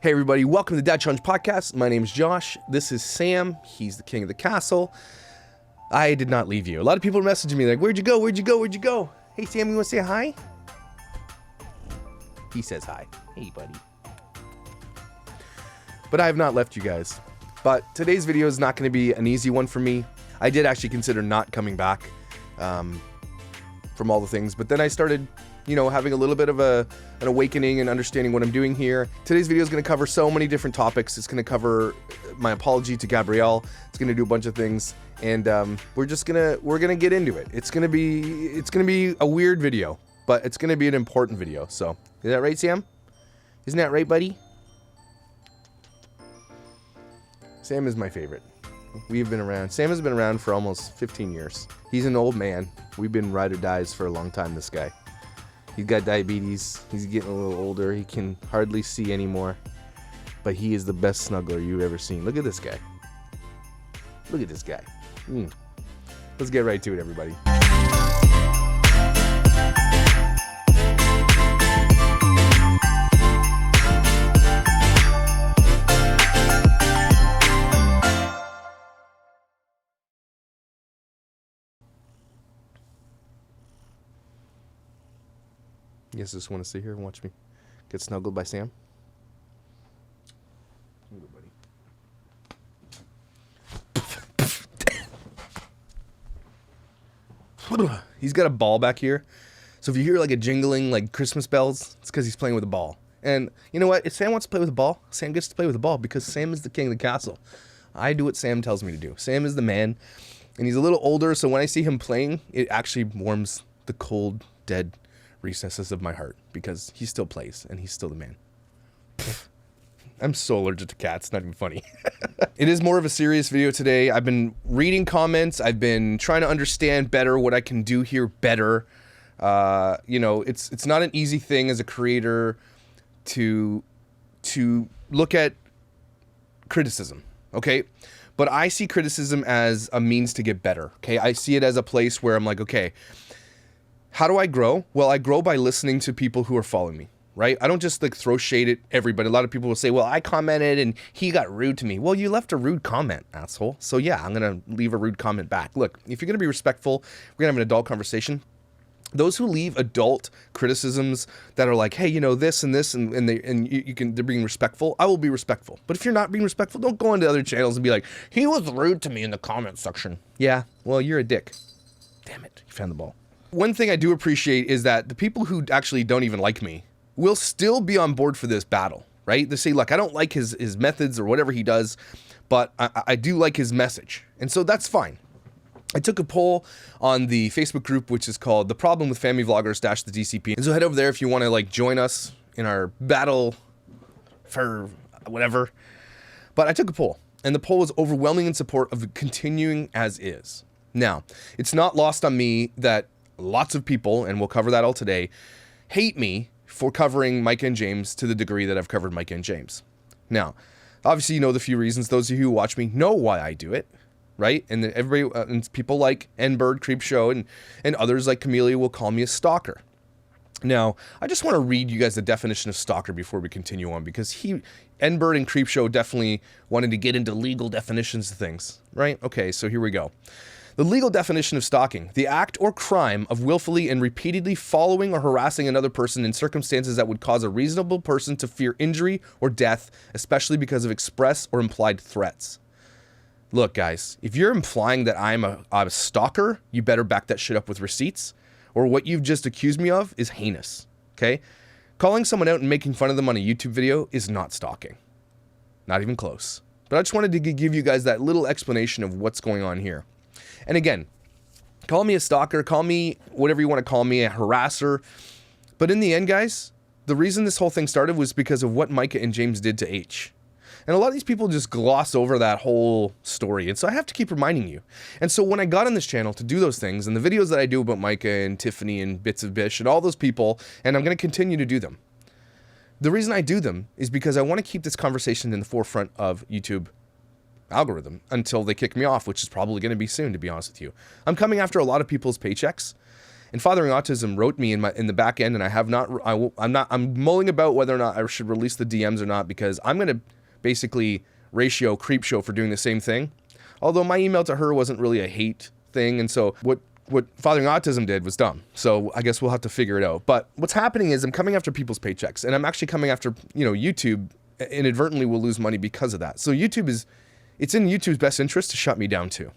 Hey everybody, welcome to the Dad Challenge Podcast. My name is Josh. This is Sam. He's the king of the castle. I did not leave you. A lot of people are messaging me like, where'd you go? Where'd you go? Where'd you go? Hey Sam, you want to say hi? He says hi. Hey buddy. But I have not left you guys. But today's video is not going to be an easy one for me. I did actually consider not coming back from all the things. But then I started, having a little bit of an awakening and understanding what I'm doing here. Today's video is going to cover so many different topics. It's going to cover my apology to Gabrielle. It's going to do a bunch of things, and we're gonna get into it. It's gonna be a weird video, but it's gonna be an important video. So, is that right, Sam? Isn't that right, buddy? Sam is my favorite. We've been around. Sam has been around for almost 15 years. He's an old man. We've been ride or dies for a long time, this guy. He's got diabetes. He's getting a little older. He can hardly see anymore. But he is the best snuggler you've ever seen. Look at this guy. Look at this guy. Let's get right to it, everybody. You guys just want to sit here and watch me get snuggled by Sam? He's got a ball back here. So if you hear like a jingling like Christmas bells, it's because he's playing with a ball. And you know what? If Sam wants to play with a ball, Sam gets to play with a ball because Sam is the king of the castle. I do what Sam tells me to do. Sam is the man. And he's a little older, so when I see him playing, it actually warms the cold, dead recesses of my heart because he still plays and he's still the man. I'm so allergic to cats, not even funny. It is more of a serious video today. I've been reading comments. I've been trying to understand better what I can do here better. It's not an easy thing as a creator to look at criticism, okay? But I see criticism as a means to get better, okay? I see it as a place where I'm like, okay, how do I grow? Well, I grow by listening to people who are following me, right? I don't just like throw shade at everybody. A lot of people will say, well, I commented and he got rude to me. Well, you left a rude comment, asshole. So yeah, I'm going to leave a rude comment back. Look, if you're going to be respectful, we're going to have an adult conversation. Those who leave adult criticisms that are like, hey, this and this, and they're being respectful, I will be respectful. But if you're not being respectful, don't go into other channels and be like, he was rude to me in the comment section. Yeah, well, you're a dick. Damn it, you found the ball. One thing I do appreciate is that the people who actually don't even like me will still be on board for this battle, right? They say, look, I don't like his methods or whatever he does, but I do like his message. And so that's fine. I took a poll on the Facebook group, which is called The Problem with Family Vloggers - the DCP. And so head over there if you want to like join us in our battle for whatever. But I took a poll, and the poll was overwhelming in support of continuing as is. Now, it's not lost on me that lots of people, and we'll cover that all today, hate me for covering Micah and James to the degree that I've covered Micah and James. Now, obviously you know the few reasons. Those of you who watch me know why I do it, right? And then everybody, and people like N-Bird, Creepshow, and others like Camellia will call me a stalker. Now, I just want to read you guys the definition of stalker before we continue on, because N-Bird and Creepshow definitely wanted to get into legal definitions of things, right? Okay, so here we go. The legal definition of stalking: the act or crime of willfully and repeatedly following or harassing another person in circumstances that would cause a reasonable person to fear injury or death, especially because of express or implied threats. Look, guys, if you're implying that I'm a stalker, you better back that shit up with receipts, or what you've just accused me of is heinous, okay? Calling someone out and making fun of them on a YouTube video is not stalking. Not even close. But I just wanted to give you guys that little explanation of what's going on here. And again, call me a stalker, call me whatever you want to call me, a harasser. But in the end, guys, the reason this whole thing started was because of what Micah and James did to H. And a lot of these people just gloss over that whole story. And so I have to keep reminding you. And so when I got on this channel to do those things, and the videos that I do about Micah and Tiffany and Bits of Bish and all those people, and I'm going to continue to do them. The reason I do them is because I want to keep this conversation in the forefront of YouTube algorithm until they kick me off, which is probably going to be soon, to be honest with you. I'm coming after a lot of people's paychecks, And Fathering Autism wrote me in the back end, and I have not. I'm mulling about whether or not I should release the DMs or not, because I'm gonna basically ratio creep show for doing the same thing. Although my email to her wasn't really a hate thing, and so what Fathering Autism did was dumb. So I guess we'll have to figure it out. But what's happening is I'm coming after people's paychecks, and I'm actually coming after, YouTube inadvertently will lose money because of that. So it's in YouTube's best interest to shut me down too.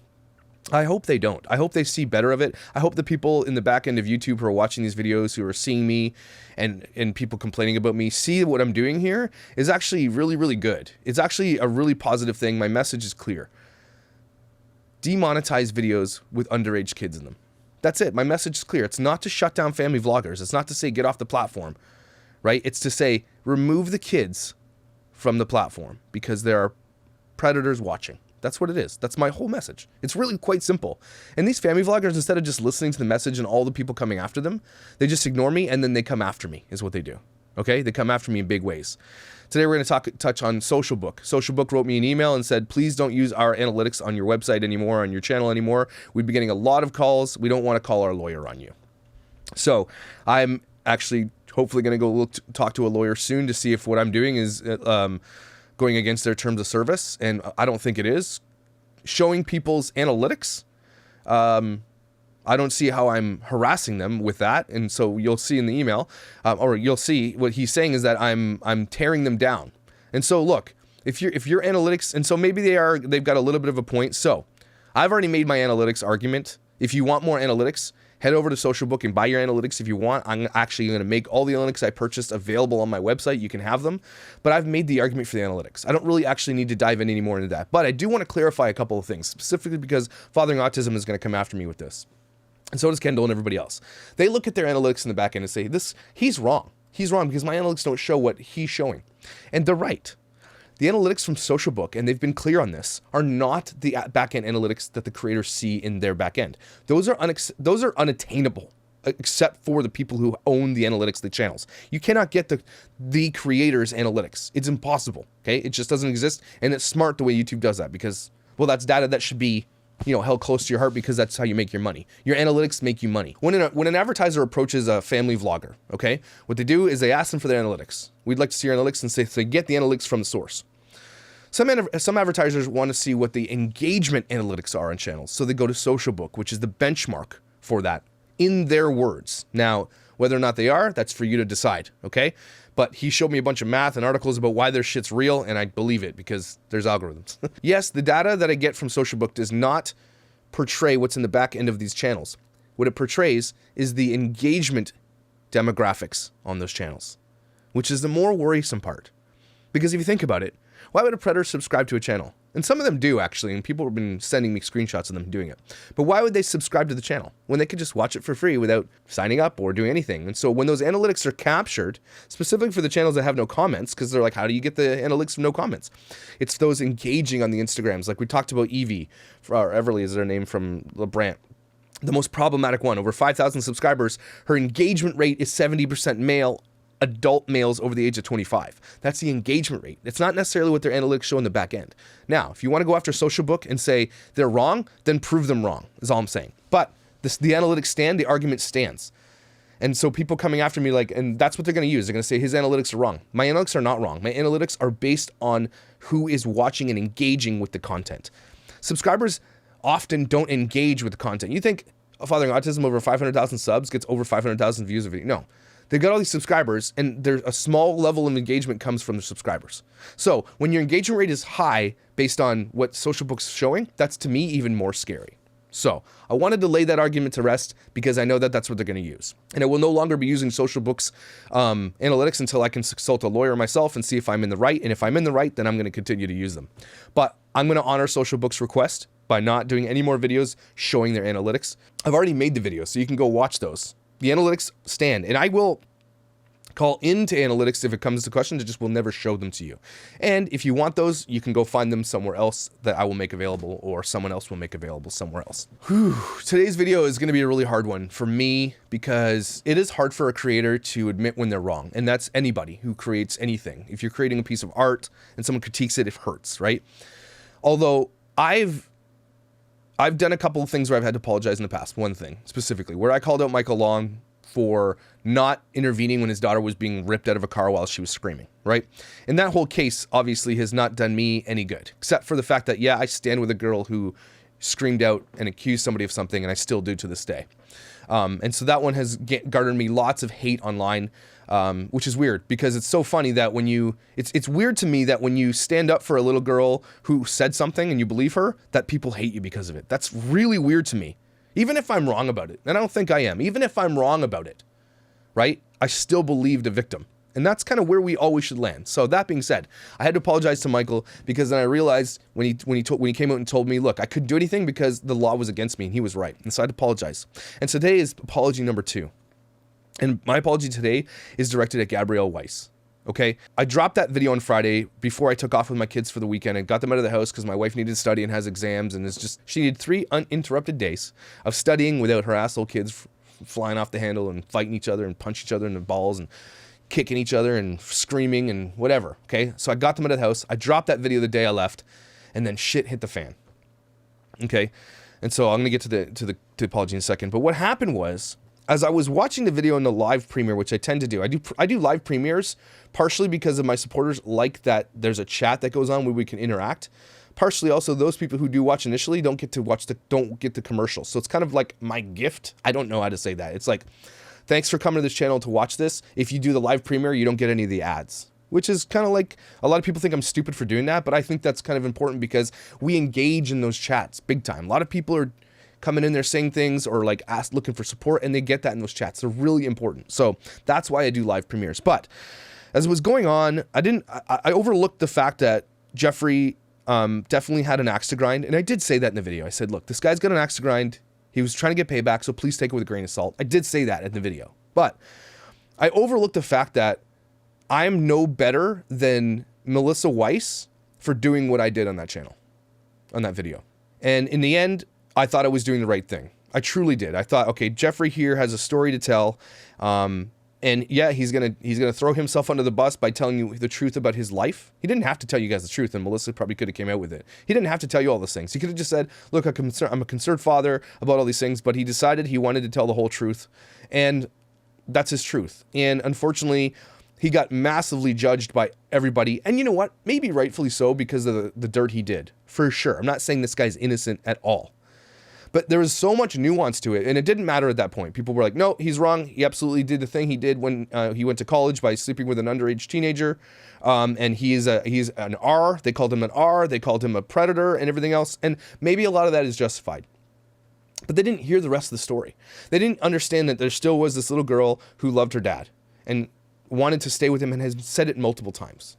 I hope they don't. I hope they see better of it. I hope the people in the back end of YouTube who are watching these videos, who are seeing me and people complaining about me, see what I'm doing here is actually really, really good. It's actually a really positive thing. My message is clear. Demonetize videos with underage kids in them. That's it. My message is clear. It's not to shut down family vloggers. It's not to say get off the platform, right? It's to say remove the kids from the platform because there are predators watching. That's what it is. That's my whole message. It's really quite simple. And these family vloggers, instead of just listening to the message and all the people coming after them, they just ignore me and then they come after me is what they do. Okay? They come after me in big ways. Today we're going to touch on Social Book. Social Book wrote me an email and said, please don't use our analytics on your website anymore, on your channel anymore. We'd be getting a lot of calls. We don't want to call our lawyer on you. So I'm actually hopefully going to go talk to a lawyer soon to see if what I'm doing is going against their terms of service, and I don't think it is. Showing people's analytics, I don't see how I'm harassing them with that, and so you'll see in the email, or you'll see what he's saying is that I'm tearing them down. And so look, if your analytics, and so maybe they've got a little bit of a point. So I've already made my analytics argument. If you want more analytics, head over to Social Book and buy your analytics if you want. I'm actually going to make all the analytics I purchased available on my website. You can have them. But I've made the argument for the analytics. I don't really actually need to dive in any more into that. But I do want to clarify a couple of things, specifically because Fathering Autism is going to come after me with this. And so does Kendall and everybody else. They look at their analytics in the back end and say, he's wrong. He's wrong because my analytics don't show what he's showing. And they're right. The analytics from Social Book, and they've been clear on this, are not the back-end analytics that the creators see in their back end. Those are unattainable, except for the people who own the analytics of the channels. You cannot get the creators' analytics. It's impossible, okay? It just doesn't exist, and it's smart the way YouTube does that because, well, that's data that should be held close to your heart because that's how you make your money. Your analytics make you money. When an advertiser approaches a family vlogger, okay, what they do is they ask them for their analytics. We'd like to see your analytics and say get the analytics from the source. Some advertisers want to see what the engagement analytics are on channels, so they go to Social Book, which is the benchmark for that, in their words. Now, whether or not they are, that's for you to decide, okay? But he showed me a bunch of math and articles about why their shit's real, and I believe it because there's algorithms. Yes, the data that I get from Social Book does not portray what's in the back end of these channels. What it portrays is the engagement demographics on those channels, which is the more worrisome part. Because if you think about it, why would a predator subscribe to a channel? And some of them do, actually, and people have been sending me screenshots of them doing it. But why would they subscribe to the channel when they could just watch it for free without signing up or doing anything? And so when those analytics are captured, specifically for the channels that have no comments, because they're like, how do you get the analytics from no comments? It's those engaging on the Instagrams. Like we talked about Evie, or Everly is their name from LeBrant. The most problematic one, over 5,000 subscribers. Her engagement rate is 70% male, adult males over the age of 25. That's the engagement rate. It's not necessarily what their analytics show in the back end. Now, if you want to go after Social Book and say they're wrong, then prove them wrong, is all I'm saying. But the analytics stand, the argument stands. And so people coming after me and that's what they're going to use. They're going to say his analytics are wrong. My analytics are not wrong. My analytics are based on who is watching and engaging with the content. Subscribers often don't engage with the content. You think Fathering Autism over 500,000 subs gets over 500,000 views of video? No. They've got all these subscribers, and there's a small level of engagement comes from the subscribers. So when your engagement rate is high based on what Social Book's showing, that's to me even more scary. So I wanted to lay that argument to rest because I know that that's what they're going to use. And I will no longer be using Social Book's analytics until I can consult a lawyer myself and see if I'm in the right. And if I'm in the right, then I'm going to continue to use them. But I'm going to honor Social Book's request by not doing any more videos showing their analytics. I've already made the videos, so you can go watch those. The analytics stand, and I will call into analytics if it comes to questions. I just will never show them to you. And if you want those, you can go find them somewhere else that I will make available or someone else will make available somewhere else. Whew. Today's video is going to be a really hard one for me because it is hard for a creator to admit when they're wrong. And that's anybody who creates anything. If you're creating a piece of art and someone critiques it, it hurts, right? Although I've I've done a couple of things where I've had to apologize in the past. One thing specifically, where I called out Michael Long for not intervening when his daughter was being ripped out of a car while she was screaming, right? And that whole case obviously has not done me any good, except for the fact that, yeah, I stand with a girl who screamed out and accused somebody of something, and I still do to this day. And so that one has garnered me lots of hate online, which is weird because it's so funny that when you, it's weird to me that when you stand up for a little girl who said something and you believe her, that people hate you because of it. That's really weird to me. Even if I'm wrong about it, and I don't think I am, even if I'm wrong about it, right? I still believed a victim. And that's kind of where we always should land. So that being said, I had to apologize to Michael because then I realized when he came out and told me, look, I couldn't do anything because the law was against me, and he was right. And so I had to apologize. And today is apology number 2. And my apology today is directed at Gabrielle Weiss. Okay, I dropped that video on Friday before I took off with my kids for the weekend and got them out of the house because my wife needed to study and has exams, and she needed 3 uninterrupted days of studying without her asshole kids flying off the handle and fighting each other and punch each other in the balls and kicking each other and screaming and whatever. Okay, so I got them out of the house. I dropped that video the day I left, and then shit hit the fan. Okay, and so I'm gonna get to the apology in a second. But what happened was, as I was watching the video in the live premiere, which I tend to do, I do live premieres partially because of my supporters like that there's a chat that goes on where we can interact. Partially also those people who do watch initially don't get the commercials. So it's kind of like my gift. I don't know how to say that. It's like, thanks for coming to this channel to watch this. If you do the live premiere, you don't get any of the ads, which is kind of like, a lot of people think I'm stupid for doing that, but I think that's kind of important because we engage in those chats big time. A lot of people are coming in there saying things or like looking for support, and they get that in those chats. They're really important. So that's why I do live premieres. But as it was going on, I overlooked the fact that Jeffrey definitely had an axe to grind. And I did say that in the video. I said, look, this guy's got an axe to grind. He was trying to get payback, so please take it with a grain of salt. I did say that in the video. But I overlooked the fact that I'm no better than Melissa Weiss for doing what I did on that channel, on that video. And in the end, I thought I was doing the right thing. I truly did. I thought, okay, Jeffrey here has a story to tell. And yeah, he's gonna throw himself under the bus by telling you the truth about his life. He didn't have to tell you guys the truth, and Melissa probably could have came out with it. He didn't have to tell you all those things. He could have just said, look, I'm a concerned father about all these things, but he decided he wanted to tell the whole truth, and that's his truth. And unfortunately, he got massively judged by everybody. And you know what? Maybe rightfully so because of the dirt he did, for sure. I'm not saying this guy's innocent at all. But there was so much nuance to it, and it didn't matter at that point. People were like, no, he's wrong. He absolutely did the thing he did when he went to college by sleeping with an underage teenager. And he's an R. They called him an R. They called him a predator and everything else. And maybe a lot of that is justified. But they didn't hear the rest of the story. They didn't understand that there still was this little girl who loved her dad and wanted to stay with him and has said it multiple times.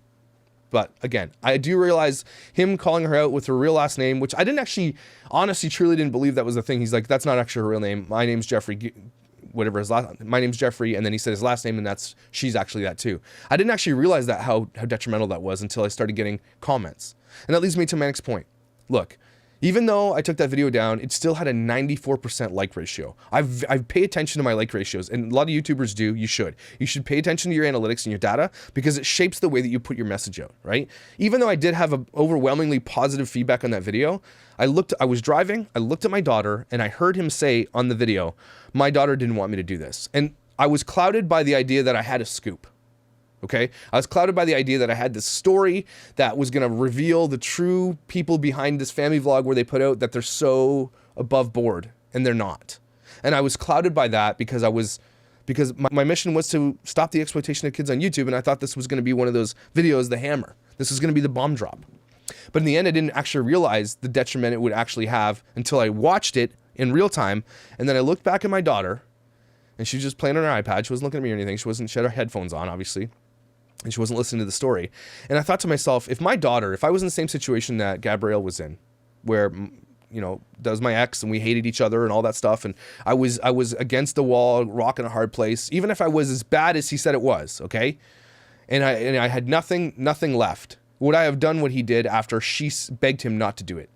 But again, I do realize him calling her out with her real last name, which I didn't actually, honestly, truly didn't believe that was the thing. He's like, that's not actually her real name. My name's Jeffrey, whatever his last, my name's Jeffrey. And then he said his last name, and she's actually that too. I didn't actually realize that how detrimental that was until I started getting comments. And that leads me to my next point. Look, even though I took that video down, it still had a 94% like ratio. I pay attention to my like ratios, and a lot of YouTubers do. You should. You should pay attention to your analytics and your data because it shapes the way that you put your message out, right? Even though I did have a overwhelmingly positive feedback on that video, I was driving, I looked at my daughter, and I heard him say on the video, my daughter didn't want me to do this. And I was clouded by the idea that I had a scoop. Okay, I was clouded by the idea that I had this story that was going to reveal the true people behind this family vlog where they put out that they're so above board, and they're not. And I was clouded by that because my mission was to stop the exploitation of kids on YouTube, and I thought this was going to be one of those videos, the hammer. This was going to be the bomb drop. But in the end, I didn't actually realize the detriment it would actually have until I watched it in real time, and then I looked back at my daughter, and she was just playing on her iPad. She wasn't looking at me or anything. She had her headphones on, obviously. And she wasn't listening to the story. And I thought to myself, if I was in the same situation that Gabrielle was in, where, you know, that was my ex and we hated each other and all that stuff, and I was against the wall, rock in a hard place, even if I was as bad as he said it was, okay? And I had nothing left. Would I have done what he did after she begged him not to do it?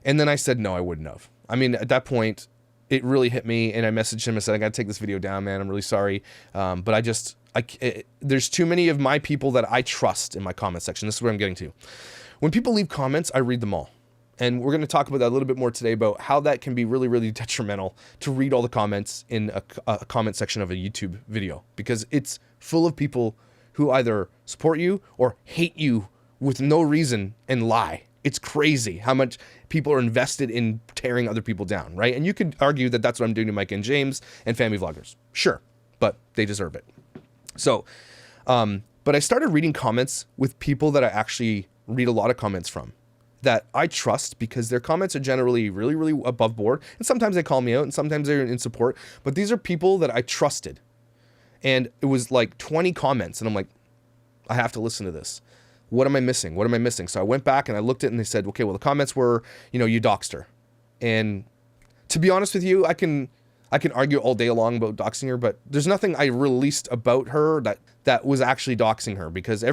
And then I said, no, I wouldn't have. I mean, at that point, it really hit me, and I messaged him and said, I got to take this video down, man. I'm really sorry. But there's too many of my people that I trust in my comment section. This is where I'm getting to. When people leave comments, I read them all. And we're going to talk about that a little bit more today, about how that can be really, really detrimental to read all the comments in a comment section of a YouTube video, because it's full of people who either support you or hate you with no reason and lie. It's crazy how much people are invested in tearing other people down, right? And you could argue that that's what I'm doing to Mike and James and family vloggers. Sure, but they deserve it. So, but I started reading comments with people that I actually read a lot of comments from, that I trust, because their comments are generally really, really above board. And sometimes they call me out and sometimes they're in support, but these are people that I trusted. And it was like 20 comments and I'm like, I have to listen to this. What am I missing? What am I missing? So I went back and I looked at it and they said, okay, well, the comments were, you doxed her. And to be honest with you, I can argue all day long about doxing her, but there's nothing I released about her that was actually doxing her, because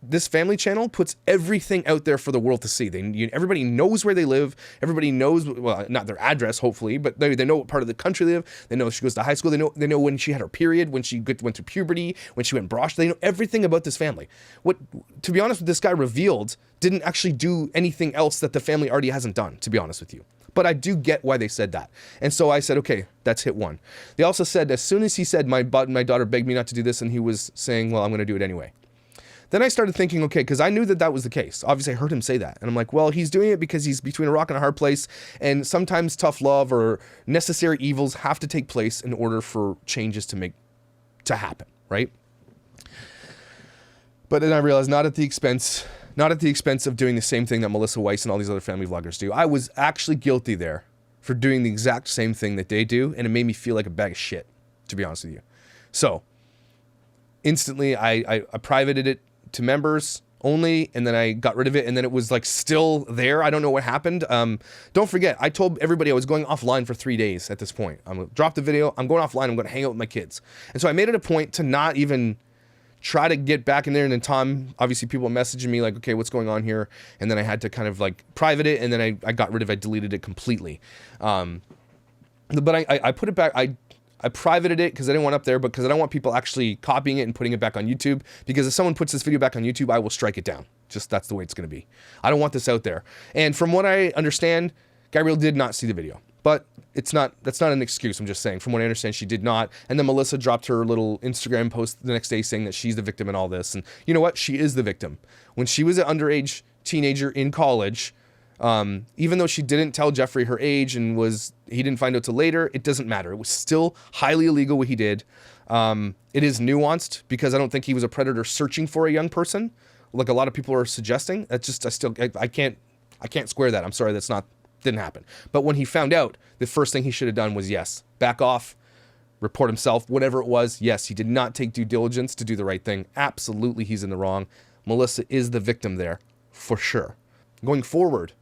this family channel puts everything out there for the world to see. Everybody knows where they live. Everybody knows, well, not their address, hopefully, but they know what part of the country they live. They know if she goes to high school. They know when she had her period, when she went through puberty, when she went brosh. They know everything about this family. What, to be honest, what this guy revealed didn't actually do anything else that the family already hasn't done, to be honest with you. But I do get why they said that. And so I said, okay, that's hit one. They also said, as soon as he said, my daughter begged me not to do this, and he was saying, well, I'm going to do it anyway. Then I started thinking, okay, because I knew that was the case. Obviously, I heard him say that. And I'm like, well, he's doing it because he's between a rock and a hard place. And sometimes tough love or necessary evils have to take place in order for changes to happen, right? But then I realized not at the expense of doing the same thing that Melissa Weiss and all these other family vloggers do. I was actually guilty there for doing the exact same thing that they do. And it made me feel like a bag of shit, to be honest with you. So instantly, I privated it to members only, and then I got rid of it, and then it was like still there. I don't know what happened. Don't forget, I told everybody I was going offline for 3 days at this point. I'm gonna drop the video, I'm going offline, I'm gonna hang out with my kids. And so I made it a point to not even try to get back in there. And then Tom, obviously people messaging me like, okay, what's going on here? And then I had to kind of like private it, and then I got rid of it, I deleted it completely. But I put it back, I privated it because I didn't want it up there, but because I don't want people actually copying it and putting it back on YouTube, because if someone puts this video back on YouTube, I will strike it down. Just that's the way it's going to be. I don't want this out there. And from what I understand, Gabrielle did not see the video, but that's not an excuse. I'm just saying, from what I understand, she did not. And then Melissa dropped her little Instagram post the next day saying that she's the victim in all this. And you know what? She is the victim. When she was an underage teenager in college, even though she didn't tell Jeffrey her age and he didn't find out till later, it doesn't matter. It was still highly illegal what he did. It is nuanced, because I don't think he was a predator searching for a young person, like a lot of people are suggesting. That's just, I can't square that. I'm sorry, didn't happen. But when he found out, the first thing he should have done was, yes, back off, report himself, whatever it was. Yes, he did not take due diligence to do the right thing. Absolutely, he's in the wrong. Melissa is the victim there, for sure. Going forward,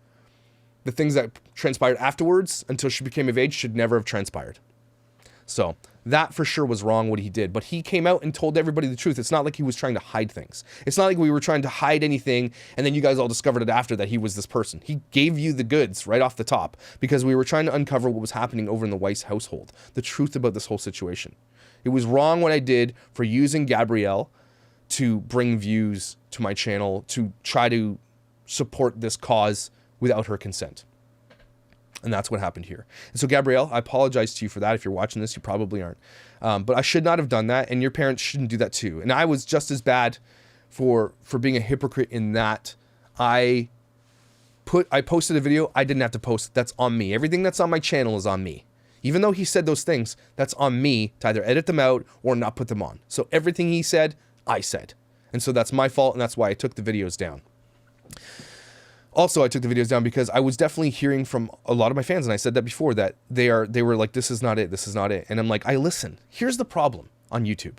the things that transpired afterwards until she became of age should never have transpired. So that for sure was wrong what he did, but he came out and told everybody the truth. It's not like he was trying to hide things. It's not like we were trying to hide anything and then you guys all discovered it after that he was this person. He gave you the goods right off the top, because we were trying to uncover what was happening over in the Weiss household, the truth about this whole situation. It was wrong what I did for using Gabrielle to bring views to my channel, to try to support this cause without her consent. And that's what happened here. And so, Gabrielle, I apologize to you for that. If you're watching this, you probably aren't. But I should not have done that, and your parents shouldn't do that too. And I was just as bad for being a hypocrite in that I posted a video I didn't have to post. That's on me. Everything that's on my channel is on me. Even though he said those things, that's on me to either edit them out or not put them on. So everything he said, I said. And so that's my fault, and that's why I took the videos down. Also, I took the videos down because I was definitely hearing from a lot of my fans, and I said that before, that they were like, this is not it, this is not it. And I'm like, listen, here's the problem on YouTube.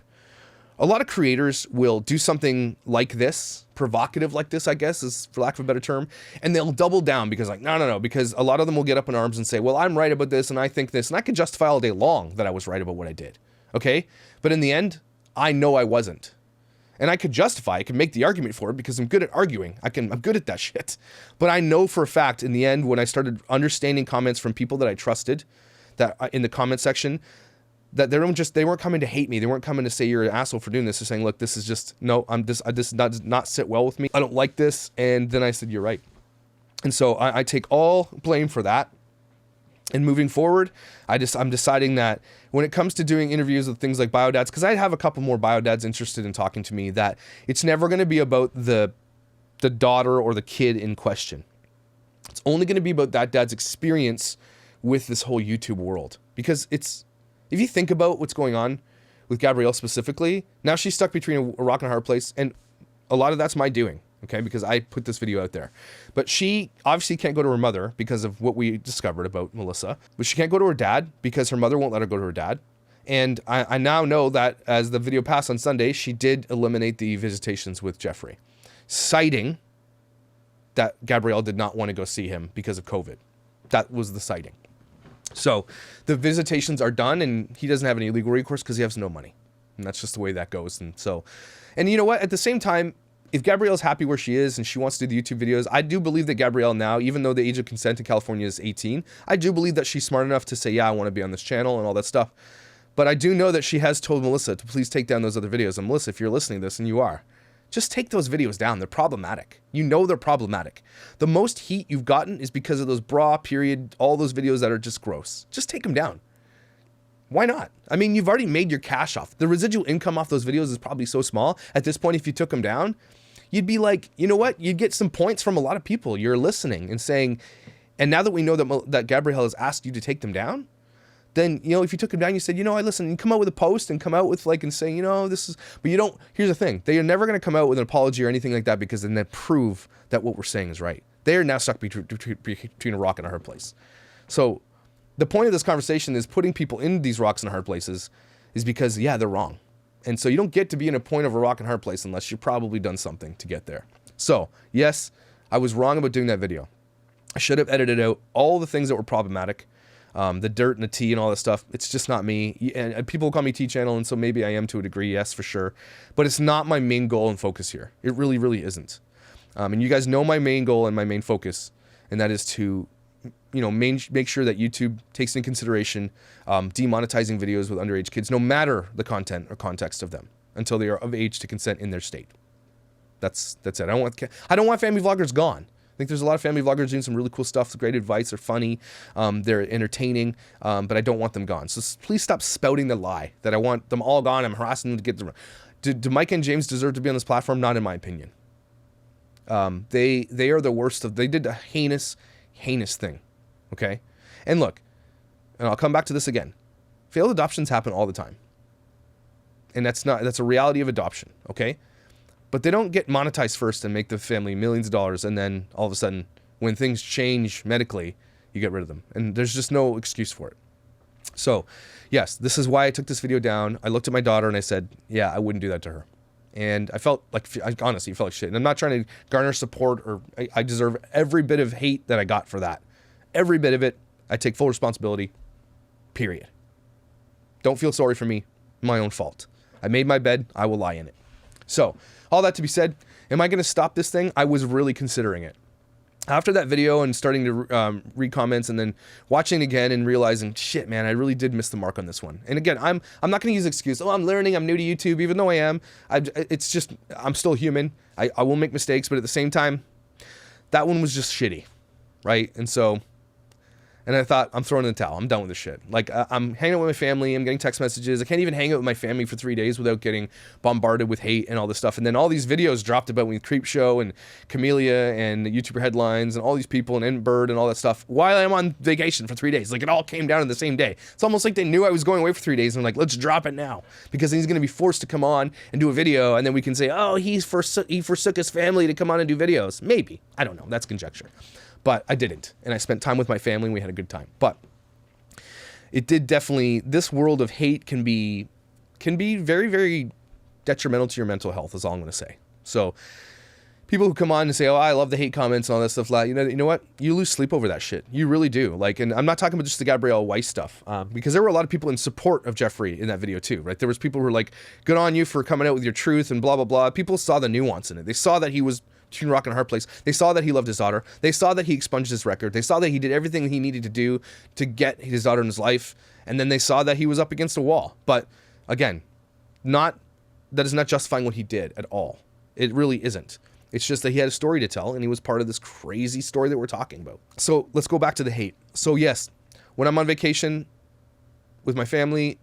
A lot of creators will do something like this, provocative like this, I guess, is for lack of a better term, and they'll double down because like, no, because a lot of them will get up in arms and say, well, I'm right about this, and I think this, and I could justify all day long that I was right about what I did, okay? But in the end, I know I wasn't. And I could I could make the argument for it because I'm good at arguing. I'm good at that shit. But I know for a fact in the end, when I started understanding comments from people that I trusted, that in the comment section, that they weren't coming to hate me. They weren't coming to say you're an asshole for doing this. They're saying, look, this is just, no, this does not sit well with me. I don't like this. And then I said, you're right. And so I take all blame for that. And moving forward, I'm deciding that when it comes to doing interviews with things like biodads, because I have a couple more biodads interested in talking to me, that it's never going to be about the daughter or the kid in question. It's only going to be about that dad's experience with this whole YouTube world. Because if you think about what's going on with Gabrielle specifically, now she's stuck between a rock and a hard place, and a lot of that's my doing. Okay, because I put this video out there. But she obviously can't go to her mother because of what we discovered about Melissa. But she can't go to her dad because her mother won't let her go to her dad. And I now know that as the video passed on Sunday, she did eliminate the visitations with Jeffrey, citing that Gabrielle did not want to go see him because of COVID. That was the citing. So the visitations are done, and he doesn't have any legal recourse because he has no money. And that's just the way that goes. And you know what? At the same time, if Gabrielle's happy where she is and she wants to do the YouTube videos, I do believe that Gabrielle now, even though the age of consent in California is 18, I do believe that she's smart enough to say, yeah, I want to be on this channel and all that stuff. But I do know that she has told Melissa to please take down those other videos. And Melissa, if you're listening to this, and you are, just take those videos down. They're problematic. You know they're problematic. The most heat you've gotten is because of those bra, period, all those videos that are just gross. Just take them down. Why not? I mean, you've already made your cash off. The residual income off those videos is probably so small. At this point, if you took them down, you'd be like, you know what? You'd get some points from a lot of people. You're listening and saying, and now that we know that Gabrielle has asked you to take them down, then, you know, if you took them down, you said, you know, I listen, and come out with a post and come out with and saying, you know, this is, but you don't, here's the thing. They are never going to come out with an apology or anything like that, because then they prove that what we're saying is right. They are now stuck between a rock and a hard place. So the point of this conversation is putting people in these rocks and hard places is because, yeah, they're wrong. And so you don't get to be in a point of a rock and hard place unless you've probably done something to get there. So, yes, I was wrong about doing that video. I should have edited out all the things that were problematic, the dirt and the tea and all that stuff. It's just not me. And people call me Tea Channel, and so maybe I am to a degree, yes, for sure. But it's not my main goal and focus here. It really, really isn't. And you guys know my main goal and my main focus, and that is to, you know, make sure that YouTube takes into consideration demonetizing videos with underage kids, no matter the content or context of them, until they are of age to consent in their state. That's it. I don't want family vloggers gone. I think there's a lot of family vloggers doing some really cool stuff, great advice, they're funny, they're entertaining, but I don't want them gone. So please stop spouting the lie that I want them all gone. I'm harassing them to get them. Do Mike and James deserve to be on this platform? Not in my opinion. They are the worst of. They did a heinous thing. Okay, and look, and I'll come back to this again. Failed adoptions happen all the time, and that's a reality of adoption. Okay. But they don't get monetized first and make the family millions of dollars, and then all of a sudden, when things change medically, you get rid of them. And there's just no excuse for it. So, yes, this is why I took this video down. I looked at my daughter and I said, yeah, I wouldn't do that to her. And I felt like, I honestly felt like shit. And I'm not trying to garner support, or I deserve every bit of hate that I got for that. Every bit of it. I take full responsibility, period. Don't feel sorry for me. My own fault. I made my bed. I will lie in it. So, all that to be said, am I going to stop this thing? I was really considering it. After that video and starting to read comments and then watching again and realizing, shit, man, I really did miss the mark on this one. And again, I'm not going to use excuse. Oh, I'm learning. I'm new to YouTube, even though I am. It's just, I'm still human. I will make mistakes, but at the same time, that one was just shitty, right? And so, and I thought, I'm throwing in the towel. I'm done with this shit. Like, I'm hanging out with my family. I'm getting text messages. I can't even hang out with my family for 3 days without getting bombarded with hate and all this stuff. And then all these videos dropped about me, Creep Show and Camellia and YouTuber Headlines and all these people and Bird and all that stuff while I'm on vacation for 3 days. Like, it all came down in the same day. It's almost like they knew I was going away for 3 days. And I'm like, let's drop it now. Because he's going to be forced to come on and do a video. And then we can say, oh, he forsook his family to come on and do videos. Maybe. I don't know. That's conjecture. But I didn't, and I spent time with my family, and we had a good time. But it did definitely, this world of hate can be very, very detrimental to your mental health, is all I'm going to say. So people who come on and say, oh, I love the hate comments and all that stuff, you know what? You lose sleep over that shit. You really do. Like, and I'm not talking about just the Gabrielle Weiss stuff, because there were a lot of people in support of Jeffrey in that video too, right? There was people who were like, good on you for coming out with your truth and blah, blah, blah. People saw the nuance in it. They saw that he was between rock and a hard place. They saw that he loved his daughter. They saw that he expunged his record. They saw that he did everything he needed to do to get his daughter in his life. And then they saw that he was up against a wall. But again, that is not justifying what he did at all. It really isn't. It's just that he had a story to tell, and he was part of this crazy story that we're talking about. So let's go back to the hate. So yes, when I'm on vacation with my family,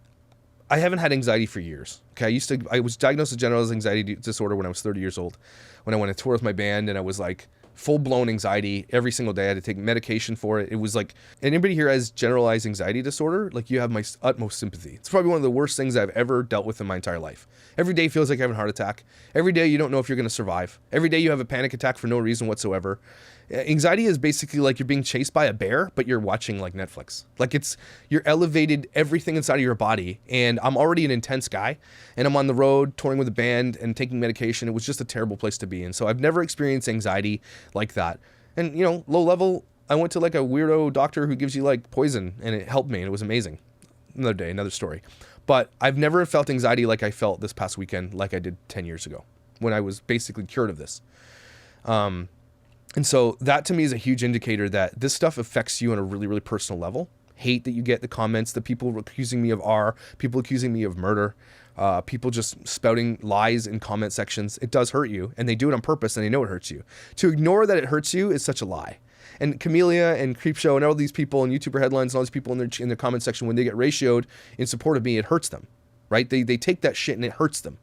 I haven't had anxiety for years. Okay, I was diagnosed with generalized anxiety disorder when I was 30 years old, when I went on tour with my band, and I was like full-blown anxiety every single day. I had to take medication for it. It was like, anybody here has generalized anxiety disorder, like, you have my utmost sympathy. It's probably one of the worst things I've ever dealt with in my entire life. Every day feels like you're having a heart attack. Every day you don't know if you're going to survive. Every day you have a panic attack for no reason whatsoever. Anxiety is basically like you're being chased by a bear, but you're watching like Netflix. Like, you're elevated everything inside of your body. And I'm already an intense guy, and I'm on the road touring with a band and taking medication. It was just a terrible place to be. And so I've never experienced anxiety like that. And, you know, low level, I went to like a weirdo doctor who gives you like poison, and it helped me, and it was amazing. Another day, another story. But I've never felt anxiety like I felt this past weekend, like I did 10 years ago when I was basically cured of this. And so that to me is a huge indicator that this stuff affects you on a really, really personal level. Hate that you get, the comments, the people accusing me of people accusing me of murder, people just spouting lies in comment sections. It does hurt you, and they do it on purpose, and they know it hurts you. To ignore that it hurts you is such a lie. And Camellia and Creepshow and all these people and YouTuber headlines and all these people in their comment section, when they get ratioed in support of me, it hurts them, right? They take that shit and it hurts them.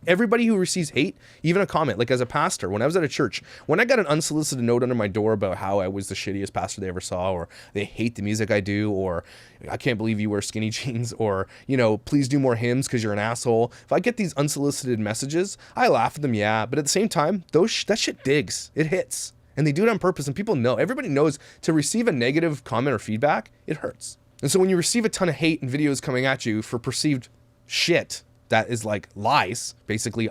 Everybody who receives hate, even a comment, like as a pastor, when I was at a church, when I got an unsolicited note under my door about how I was the shittiest pastor they ever saw, or they hate the music I do, or I can't believe you wear skinny jeans, or, you know, please do more hymns because you're an asshole. If I get these unsolicited messages, I laugh at them, yeah, but at the same time, that shit digs. It hits. And they do it on purpose, and people know. Everybody knows to receive a negative comment or feedback, it hurts. And so when you receive a ton of hate and videos coming at you for perceived shit that is like lies, basically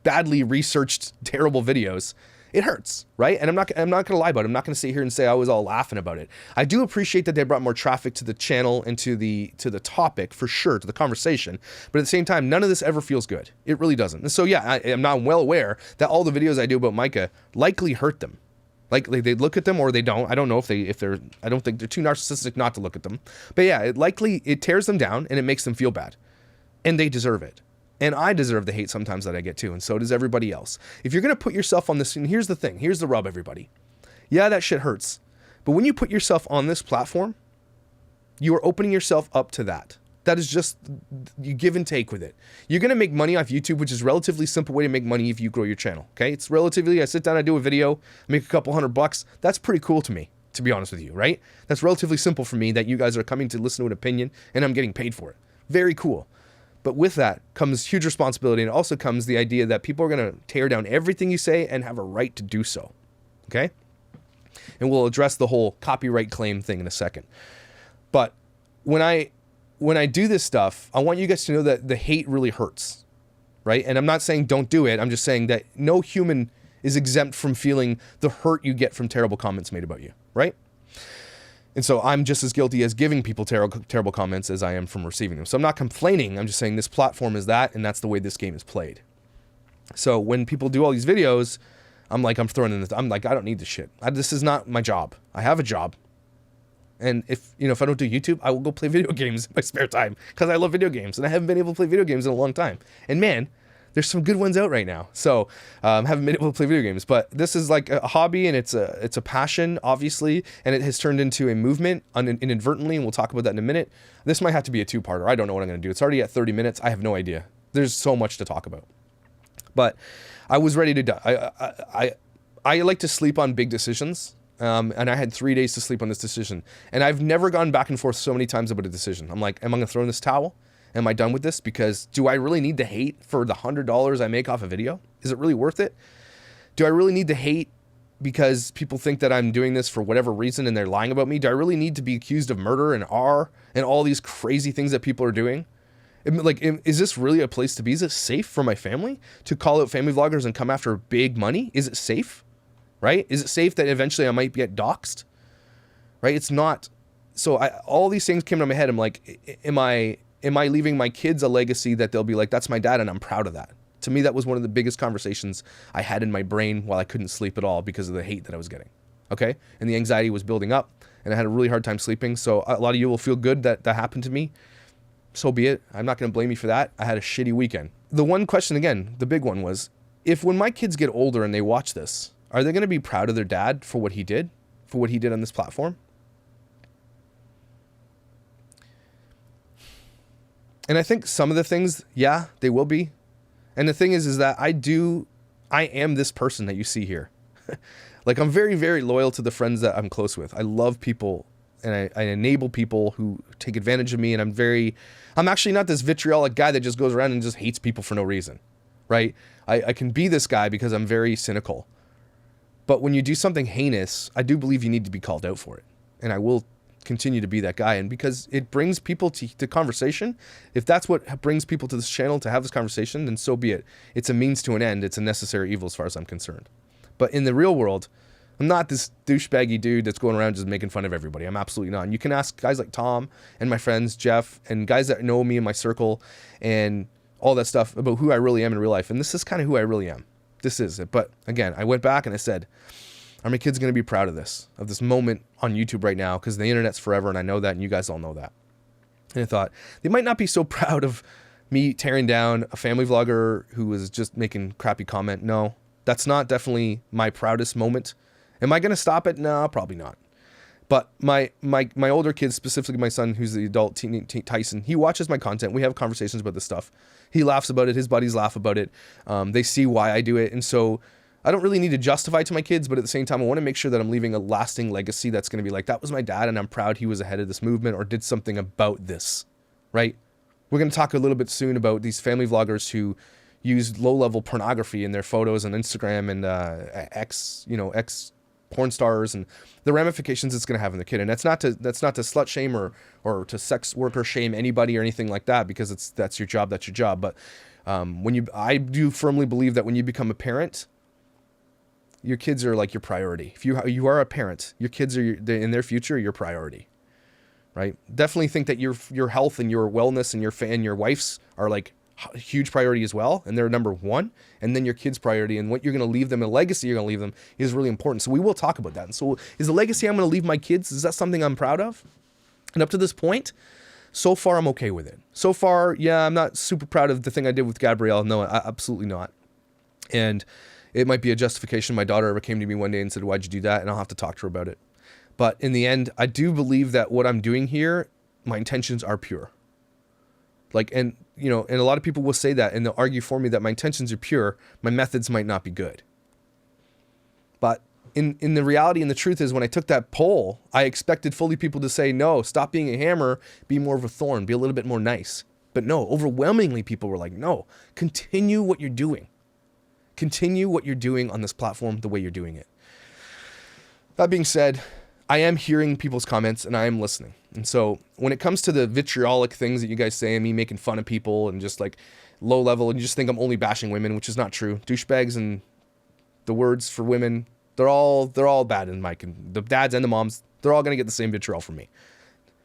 badly researched, terrible videos, it hurts, right? And I'm not gonna lie about it. I'm not gonna sit here and say I was all laughing about it. I do appreciate that they brought more traffic to the channel and to the topic, for sure, to the conversation. But at the same time, none of this ever feels good. It really doesn't. And so yeah, I'm now well aware that all the videos I do about Micah likely hurt them. Like they look at them or they don't. I don't know if they're. I don't think they're too narcissistic not to look at them. But yeah, it tears them down and it makes them feel bad. And they deserve it. And I deserve the hate sometimes that I get too, and so does everybody else. If you're going to put yourself on this, and here's the thing, here's the rub, everybody. Yeah, that shit hurts. But when you put yourself on this platform, you are opening yourself up to that. That is just, you give and take with it. You're going to make money off YouTube, which is a relatively simple way to make money if you grow your channel, okay? It's relatively, I sit down, I do a video, make a couple $100. That's pretty cool to me, to be honest with you, right? That's relatively simple for me that you guys are coming to listen to an opinion, and I'm getting paid for it. Very cool. But with that comes huge responsibility, and also comes the idea that people are going to tear down everything you say and have a right to do so, okay? And we'll address the whole copyright claim thing in a second. But when I do this stuff, I want you guys to know that the hate really hurts, right? And I'm not saying don't do it. I'm just saying that no human is exempt from feeling the hurt you get from terrible comments made about you, right? And so I'm just as guilty as giving people terrible comments as I am from receiving them. So I'm not complaining. I'm just saying this platform is that, and that's the way this game is played. So when people do all these videos, I'm like, I don't need this shit. This is not my job. I have a job. And if I don't do YouTube, I will go play video games in my spare time because I love video games, and I haven't been able to play video games in a long time. And man, there's some good ones out right now. So haven't been able to play video games, but this is like a hobby, and it's a passion, obviously, and it has turned into a movement inadvertently, and we'll talk about that in a minute. This might have to be a two-parter. I don't know what I'm going to do. It's already at 30 minutes. I have no idea. There's so much to talk about. But I was ready to die. I like to sleep on big decisions. And I had 3 days to sleep on this decision. And I've never gone back and forth so many times about a decision. I'm like, am I going to throw in this towel? Am I done with this? Because do I really need to hate for the $100 I make off a video? Is it really worth it? Do I really need to hate because people think that I'm doing this for whatever reason and they're lying about me? Do I really need to be accused of murder and and all these crazy things that people are doing? Like, is this really a place to be? Is it safe for my family to call out family vloggers and come after big money? Is it safe? Right? Is it safe that eventually I might get doxxed? Right? It's not. So all these things came to my head. I'm like, am I leaving my kids a legacy that they'll be like, that's my dad and I'm proud of that? To me, that was one of the biggest conversations I had in my brain while I couldn't sleep at all because of the hate that I was getting. Okay? And the anxiety was building up and I had a really hard time sleeping. So a lot of you will feel good that that happened to me. So be it. I'm not going to blame you for that. I had a shitty weekend. The one question, again, the big one was, if when my kids get older and they watch this, are they going to be proud of their dad for what he did on this platform? And I think some of the things, yeah, they will be. And the thing is that I am this person that you see here. Like, I'm very, very loyal to the friends that I'm close with. I love people, and I enable people who take advantage of me. And I'm actually not this vitriolic guy that just goes around and just hates people for no reason, right? I can be this guy because I'm very cynical. But when you do something heinous, I do believe you need to be called out for it. And I will continue to be that guy. And because it brings people to conversation, if that's what brings people to this channel to have this conversation, then so be it. It's a means to an end. It's a necessary evil as far as I'm concerned. But in the real world, I'm not this douchebaggy dude that's going around just making fun of everybody. I'm absolutely not. And you can ask guys like Tom and my friends, Jeff, and guys that know me in my circle and all that stuff about who I really am in real life. And this is kind of who I really am. This is it. But again, I went back and I said, are my kids going to be proud of this moment on YouTube right now? Because the internet's forever, and I know that, and you guys all know that. And I thought, they might not be so proud of me tearing down a family vlogger who was just making crappy comment. No, that's not definitely my proudest moment. Am I going to stop it? No, probably not. But my older kids, specifically my son, who's the adult, Tyson, he watches my content. We have conversations about this stuff. He laughs about it. His buddies laugh about it. They see why I do it. And so I don't really need to justify to my kids, but at the same time, I want to make sure that I'm leaving a lasting legacy that's going to be like, that was my dad, and I'm proud he was ahead of this movement or did something about this, right? We're going to talk a little bit soon about these family vloggers who use low-level pornography in their photos on Instagram and ex porn stars and the ramifications it's going to have on the kid. And that's not to slut shame or to sex worker shame anybody or anything like that, because that's your job. But I do firmly believe that when you become a parent, your kids are like your priority. If you are a parent, your kids are in their future, your priority, right? Definitely think that your health and your wellness and your wife's are like a huge priority as well, and they're number one. And then your kids' priority and what you're going to leave them, and legacy you're going to leave them, is really important. So we will talk about that. And so, is the legacy I'm going to leave my kids, is that something I'm proud of? And up to this point, so far I'm okay with it. So far, yeah, I'm not super proud of the thing I did with Gabrielle. No, absolutely not. And it might be a justification. My daughter ever came to me one day and said, why'd you do that? And I'll have to talk to her about it. But in the end, I do believe that what I'm doing here, my intentions are pure. And a lot of people will say that, and they'll argue for me that my intentions are pure. My methods might not be good. But in the reality and the truth is, when I took that poll, I expected fully people to say, no, stop being a hammer, be more of a thorn, be a little bit more nice. But no, overwhelmingly people were like, no, continue what you're doing. Continue what you're doing on this platform the way you're doing it. That being said, I am hearing people's comments and I am listening. And so when it comes to the vitriolic things that you guys say and me making fun of people and just like low level, and you just think I'm only bashing women, which is not true. Douchebags and the words for women, they're all bad in the dads and the moms, they're all going to get the same vitriol from me.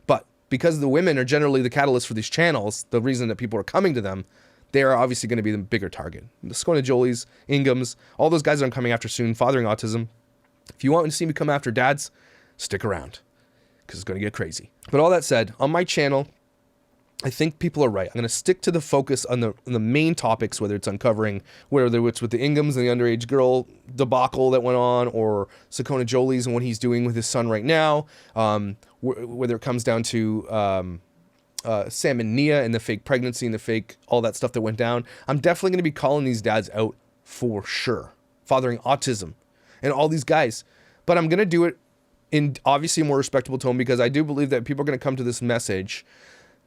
But because the women are generally the catalyst for these channels, the reason that people are coming to them, they are obviously going to be the bigger target. The Skona Jolies, Inghams, all those guys that I'm coming after soon, fathering autism. If you want to see me come after dads, stick around, because it's going to get crazy. But all that said, on my channel, I think people are right. I'm going to stick to the focus on the main topics, whether it's uncovering, whether it's with the Inghams and the underage girl debacle that went on, or Sakona Jolies and what he's doing with his son right now, whether it comes down to Sam and Nia and the fake pregnancy and the fake, all that stuff that went down. I'm definitely going to be calling these dads out for sure. Fathering autism and all these guys. But I'm going to do it in obviously a more respectable tone, because I do believe that people are going to come to this message.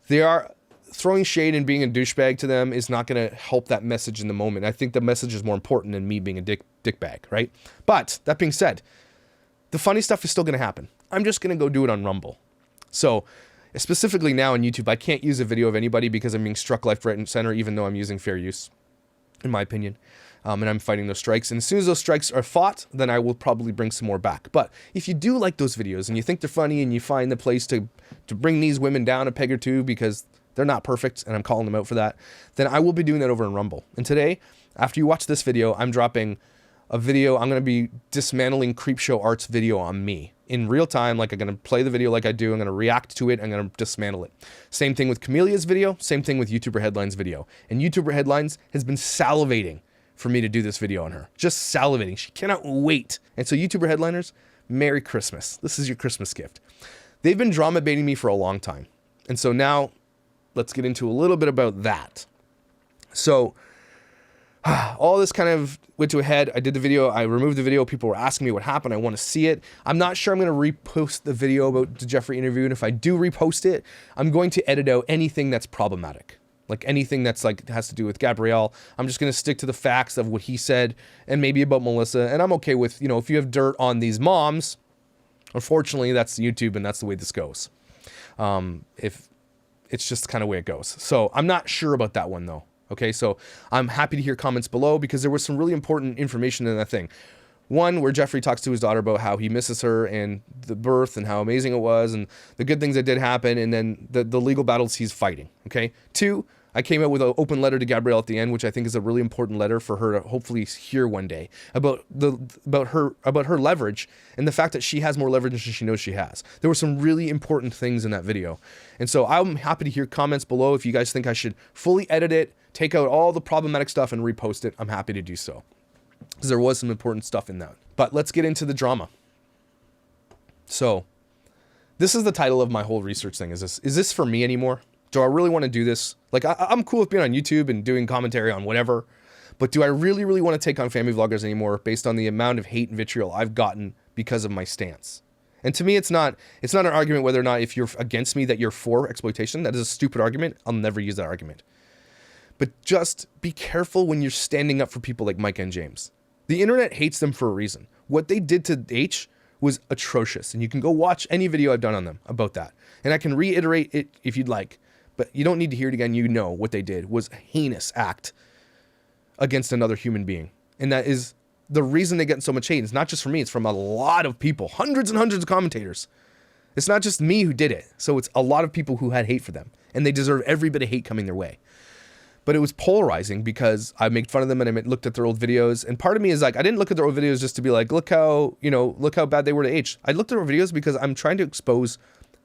They are throwing shade and being a douchebag to them is not going to help that message in the moment. I think the message is more important than me being a dickbag, right? But that being said, the funny stuff is still going to happen. I'm just going to go do it on Rumble. So specifically now on YouTube, I can't use a video of anybody because I'm being struck left, right, and center, even though I'm using fair use, in my opinion. And I'm fighting those strikes. And as soon as those strikes are fought, then I will probably bring some more back. But if you do like those videos and you think they're funny and you find the place to bring these women down a peg or two because they're not perfect, and I'm calling them out for that, then I will be doing that over in Rumble. And today, after you watch this video, I'm dropping a video. I'm going to be dismantling Creepshow Art's video on me in real time. Like, I'm going to play the video like I do. I'm going to react to it. I'm going to dismantle it. Same thing with Camelia's video. Same thing with YouTuber Headlines video. And YouTuber Headlines has been salivating for me to do this video on her. Just salivating. She cannot wait. And so YouTuber headliners, Merry Christmas. This is your Christmas gift. They've been drama baiting me for a long time. And so now let's get into a little bit about that. So all this kind of went to a head. I did the video. I removed the video. People were asking me what happened. I want to see it. I'm not sure I'm going to repost the video about the Jeffrey interview. And if I do repost it, I'm going to edit out anything that's problematic. Like anything that's like has to do with Gabrielle. I'm just going to stick to the facts of what he said and maybe about Melissa. And I'm okay with, you know, if you have dirt on these moms, unfortunately, that's YouTube and that's the way this goes. If it's just kind of the way it goes. So I'm not sure about that one though. Okay, so I'm happy to hear comments below because there was some really important information in that thing. One, where Jeffrey talks to his daughter about how he misses her and the birth and how amazing it was and the good things that did happen, and then the legal battles he's fighting. Okay. Two, I came out with an open letter to Gabrielle at the end, which I think is a really important letter for her to hopefully hear one day about her leverage and the fact that she has more leverage than she knows she has. There were some really important things in that video. And so I'm happy to hear comments below. If you guys think I should fully edit it, take out all the problematic stuff and repost it, I'm happy to do so. Because there was some important stuff in that. But let's get into the drama. So this is the title of my whole research thing. Is this for me anymore? Do I really want to do this? Like, I'm cool with being on YouTube and doing commentary on whatever, but do I really, really want to take on family vloggers anymore based on the amount of hate and vitriol I've gotten because of my stance? And to me, it's not an argument whether or not if you're against me that you're for exploitation. That is a stupid argument. I'll never use that argument. But just be careful when you're standing up for people like Mike and James. The internet hates them for a reason. What they did to H was atrocious, and you can go watch any video I've done on them about that. And I can reiterate it if you'd like. But you don't need to hear it again. You know what they did was a heinous act against another human being. And that is the reason they get so much hate. It's not just from me. It's from a lot of people, hundreds and hundreds of commentators. It's not just me who did it. So it's a lot of people who had hate for them. And they deserve every bit of hate coming their way. But it was polarizing because I made fun of them and I looked at their old videos. And part of me is like, I didn't look at their old videos just to be like, look how bad they were to H. I looked at their videos because I'm trying to expose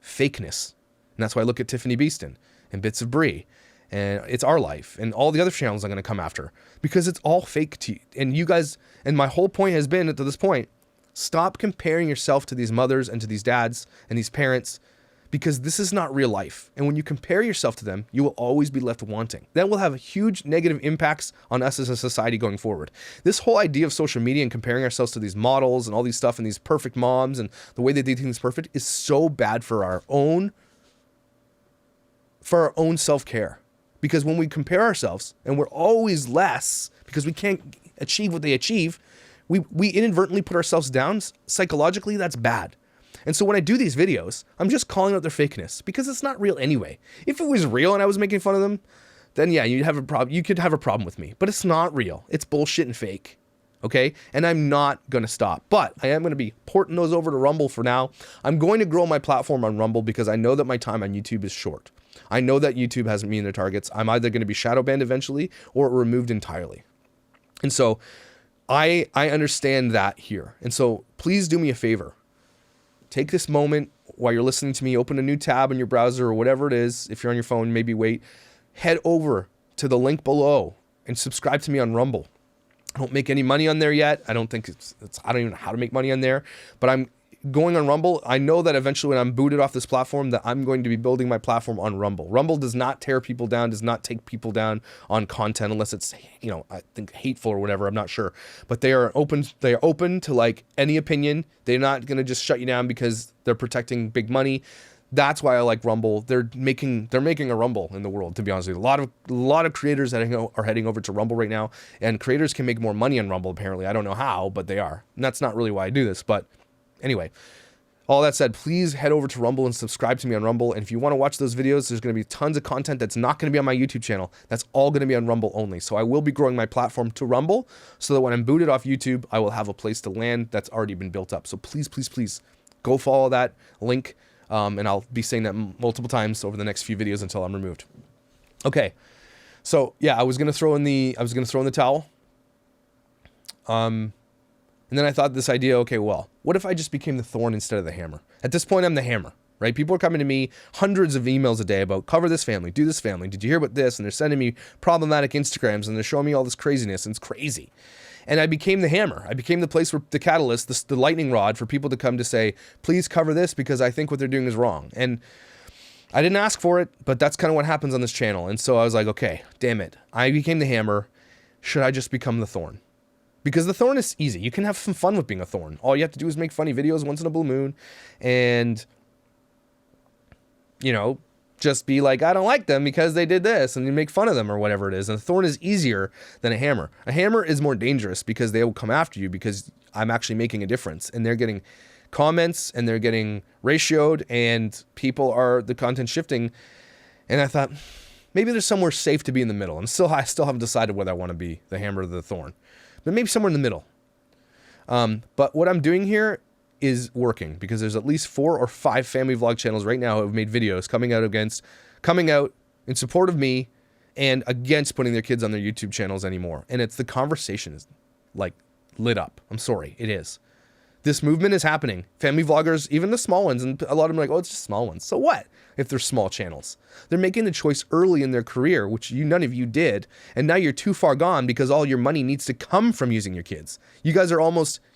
fakeness. And that's why I look at Tiffany Beeston and Bits of Brie, and It's Our Life, and all the other channels I'm going to come after, because it's all fake to you. And you guys, and my whole point has been to this point, stop comparing yourself to these mothers and to these dads and these parents, because this is not real life. And when you compare yourself to them, you will always be left wanting. That will have huge negative impacts on us as a society going forward. This whole idea of social media and comparing ourselves to these models and all these stuff and these perfect moms and the way they do things perfect is so bad for our own self-care. Because when we compare ourselves and we're always less because we can't achieve what they achieve, we inadvertently put ourselves down. Psychologically, that's bad. And so when I do these videos, I'm just calling out their fakeness because it's not real anyway. If it was real and I was making fun of them, then yeah, you'd have a problem. You could have a problem with me, but it's not real. It's bullshit and fake. Okay. And I'm not going to stop, but I am going to be porting those over to Rumble for now. I'm going to grow my platform on Rumble because I know that my time on YouTube is short. I know that YouTube hasn't met their targets. I'm either going to be shadow banned eventually or removed entirely. And so I understand that here. And so please do me a favor. Take this moment while you're listening to me, open a new tab in your browser or whatever it is. If you're on your phone, maybe wait. Head over to the link below and subscribe to me on Rumble. I don't make any money on there yet. I don't think I don't even know how to make money on there, but I'm going on Rumble. I know that eventually when I'm booted off this platform that I'm going to be building my platform on Rumble. Rumble does not tear people down, does not take people down on content unless it's, I think hateful or whatever. I'm not sure, but they are open to like any opinion. They're not going to just shut you down because they're protecting big money. That's why I like Rumble. They're making a Rumble in the world, to be honest with you. A lot of creators are heading over to Rumble right now, and creators can make more money on Rumble apparently. I don't know how, but they are. And that's not really why I do this, but anyway, all that said, please head over to Rumble and subscribe to me on Rumble. And if you want to watch those videos, there's going to be tons of content that's not going to be on my YouTube channel. That's all going to be on Rumble only. So I will be growing my platform to Rumble so that when I'm booted off YouTube, I will have a place to land that's already been built up. So please, please, please go follow that link. And I'll be saying that multiple times over the next few videos until I'm removed. Okay. So yeah, I was going to throw in the towel. And then I thought this idea, okay, well, what if I just became the thorn instead of the hammer? At this point, I'm the hammer, right? People are coming to me, hundreds of emails a day about cover this family, do this family. Did you hear about this? And they're sending me problematic Instagrams and they're showing me all this craziness, and it's crazy. And I became the hammer. I became the place where the catalyst, the lightning rod for people to come to say, please cover this because I think what they're doing is wrong. And I didn't ask for it, but that's kind of what happens on this channel. And so I was like, okay, damn it. I became the hammer. Should I just become the thorn? Because the thorn is easy. You can have some fun with being a thorn. All you have to do is make funny videos once in a blue moon and, you know, just be like, I don't like them because they did this, and you make fun of them or whatever it is. And a thorn is easier than a hammer. A hammer is more dangerous because they will come after you because I'm actually making a difference, and they're getting comments and they're getting ratioed and people are, the content shifting. And I thought maybe there's somewhere safe to be in the middle. And I still haven't decided whether I want to be the hammer or the thorn, but maybe somewhere in the middle. But what I'm doing here is working because there's at least 4 or 5 family vlog channels right now who have made videos coming out in support of me and against putting their kids on their YouTube channels anymore. And the conversation is like lit up. I'm sorry, it is. This movement is happening. Family vloggers, even the small ones, and a lot of them are like, oh, it's just small ones. So what if they're small channels? They're making the choice early in their career, which none of you did. And now you're too far gone because all your money needs to come from using your kids. You guys are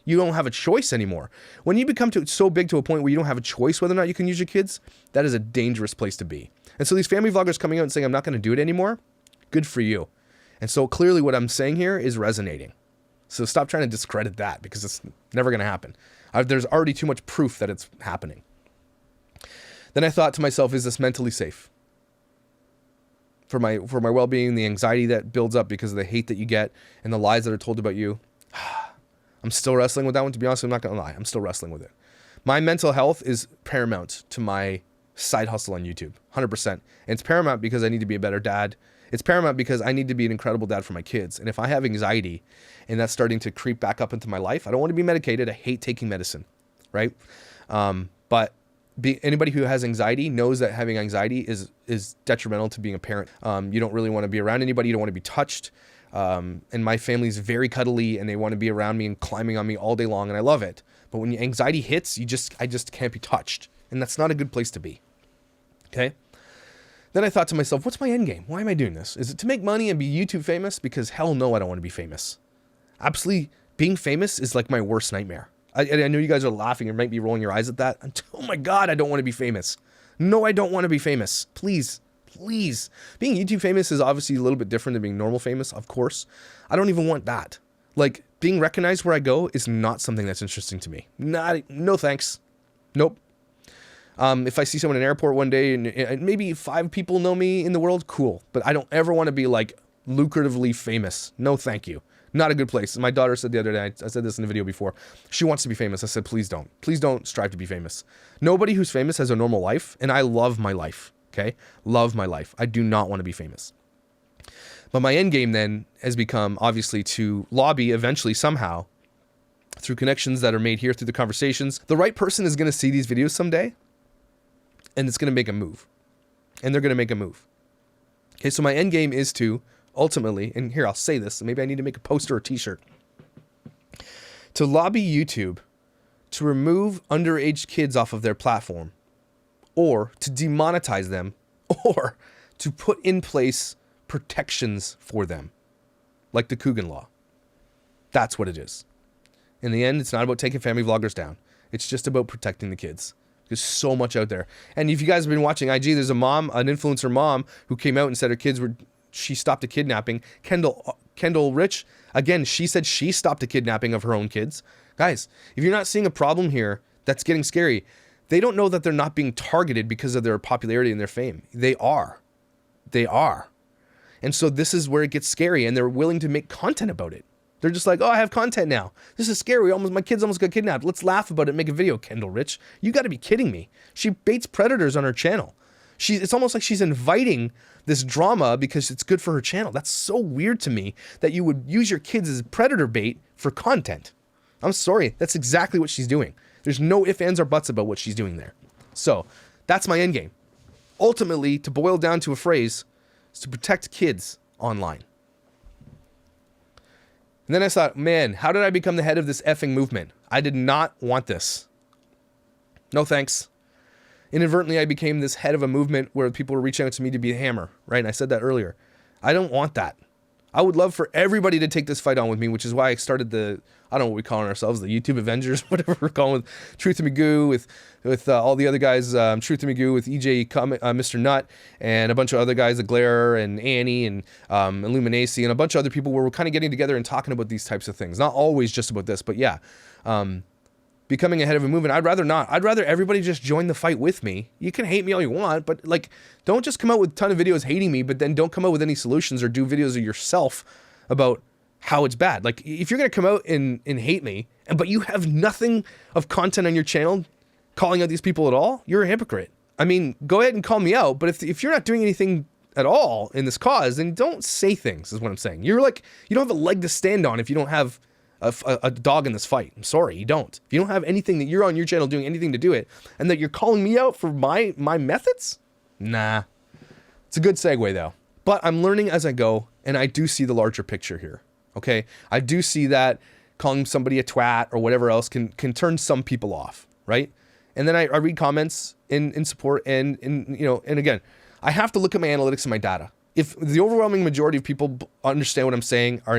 you don't have a choice anymore. When you become so big to a point where you don't have a choice whether or not you can use your kids, that is a dangerous place to be. And so these family vloggers coming out and saying, I'm not going to do it anymore, good for you. And so clearly what I'm saying here is resonating. So stop trying to discredit that because it's never going to happen. There's already too much proof that it's happening. Then I thought to myself, is this mentally safe? For my well-being, the anxiety that builds up because of the hate that you get and the lies that are told about you. I'm still wrestling with that one, to be honest. I'm not going to lie. I'm still wrestling with it. My mental health is paramount to my side hustle on YouTube, 100%. And it's paramount because I need to be a better dad. It's paramount because I need to be an incredible dad for my kids. And if I have anxiety and that's starting to creep back up into my life, I don't want to be medicated. I hate taking medicine, right? But anybody who has anxiety knows that having anxiety is detrimental to being a parent. You don't really want to be around anybody. You don't want to be touched. And my family's very cuddly and they want to be around me and climbing on me all day long. And I love it. But when anxiety hits, I just can't be touched. And that's not a good place to be. Okay. Then I thought to myself, what's my end game? Why am I doing this? Is it to make money and be YouTube famous? Because hell no, I don't want to be famous. Absolutely, being famous is like my worst nightmare. I know you guys are laughing or might be rolling your eyes at that. Oh my God, I don't want to be famous. No, I don't want to be famous. Please, please. Being YouTube famous is obviously a little bit different than being normal famous, of course. I don't even want that. Like, being recognized where I go is not something that's interesting to me. No thanks. Nope. If I see someone in an airport one day and maybe 5 people know me in the world, cool. But I don't ever want to be like lucratively famous. No, thank you. Not a good place. My daughter said the other day, I said this in the video before, she wants to be famous. I said, please don't. Please don't strive to be famous. Nobody who's famous has a normal life, and I love my life, okay? Love my life. I do not want to be famous. But my end game then has become, obviously, to lobby eventually somehow through connections that are made here through the conversations. The right person is going to see these videos someday, and it's going to make a move. And they're going to make a move. Okay, so my end game is to ultimately, and here I'll say this, maybe I need to make a poster or t-shirt, to lobby YouTube to remove underage kids off of their platform, or to demonetize them, or to put in place protections for them, like the Coogan law. That's what it is. In the end, it's not about taking family vloggers down. It's just about protecting the kids. There's so much out there. And if you guys have been watching IG, there's a mom, an influencer mom, who came out and said she stopped a kidnapping. Kendall Rich, again, she said she stopped a kidnapping of her own kids. Guys, if you're not seeing a problem here that's getting scary, they don't know that they're not being targeted because of their popularity and their fame. They are. They are. And so this is where it gets scary, and they're willing to make content about it. They're just like, oh, I have content now. This is scary. My kids almost got kidnapped. Let's laugh about it and make a video, Kendall Rich. You got to be kidding me. She baits predators on her channel. It's almost like she's inviting this drama because it's good for her channel. That's so weird to me that you would use your kids as predator bait for content. I'm sorry. That's exactly what she's doing. There's no ifs, ands, or buts about what she's doing there. So that's my end game. Ultimately, to boil down to a phrase, is to protect kids online. And then I thought, man, how did I become the head of this effing movement? I did not want this. No thanks. Inadvertently, I became this head of a movement where people were reaching out to me to be a hammer, right? And I said that earlier. I don't want that. I would love for everybody to take this fight on with me, which is why I started I don't know what we're calling ourselves, the YouTube Avengers, whatever we're calling with Truth and Magoo, with all the other guys, Truth and Magoo, with EJ, Mr. Nut, and a bunch of other guys, the Glare and Annie and Illuminacy, and a bunch of other people where we're kind of getting together and talking about these types of things. Not always just about this, but yeah. Becoming a head of a movement, I'd rather not. I'd rather everybody just join the fight with me. You can hate me all you want, but like, don't just come out with a ton of videos hating me, but then don't come out with any solutions or do videos of yourself about how it's bad. Like, if you're going to come out and hate me, but you have nothing of content on your channel calling out these people at all, you're a hypocrite. I mean, go ahead and call me out, but if you're not doing anything at all in this cause, then don't say things, is what I'm saying. You're like, you don't have a leg to stand on if you don't have a dog in this fight. I'm sorry, you don't. If you don't have anything that you're on your channel doing anything to do it, and that you're calling me out for my methods, nah. It's a good segue though. But I'm learning as I go, and I do see the larger picture here. Okay, I do see that calling somebody a twat or whatever else can turn some people off, right? And then I read comments in support, and again, I have to look at my analytics and my data. If the overwhelming majority of people understand what I'm saying, are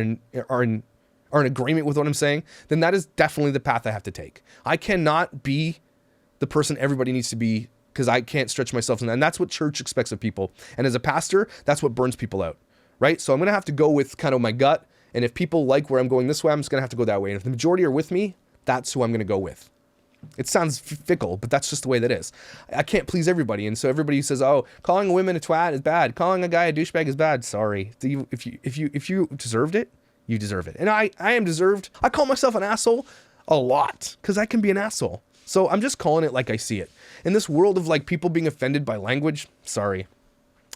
in agreement with what I'm saying, then that is definitely the path I have to take. I cannot be the person everybody needs to be, because I can't stretch myself in that. And that's what church expects of people. And as a pastor, that's what burns people out, right? So I'm going to have to go with kind of my gut. And if people like where I'm going this way, I'm just going to have to go that way. And if the majority are with me, that's who I'm going to go with. It sounds fickle, but that's just the way that is. I can't please everybody. And so everybody says, oh, calling a woman a twat is bad. Calling a guy a douchebag is bad. Sorry. If you deserved it, you deserve it. And I am deserved. I call myself an asshole a lot because I can be an asshole. So I'm just calling it like I see it. In this world of like people being offended by language, sorry.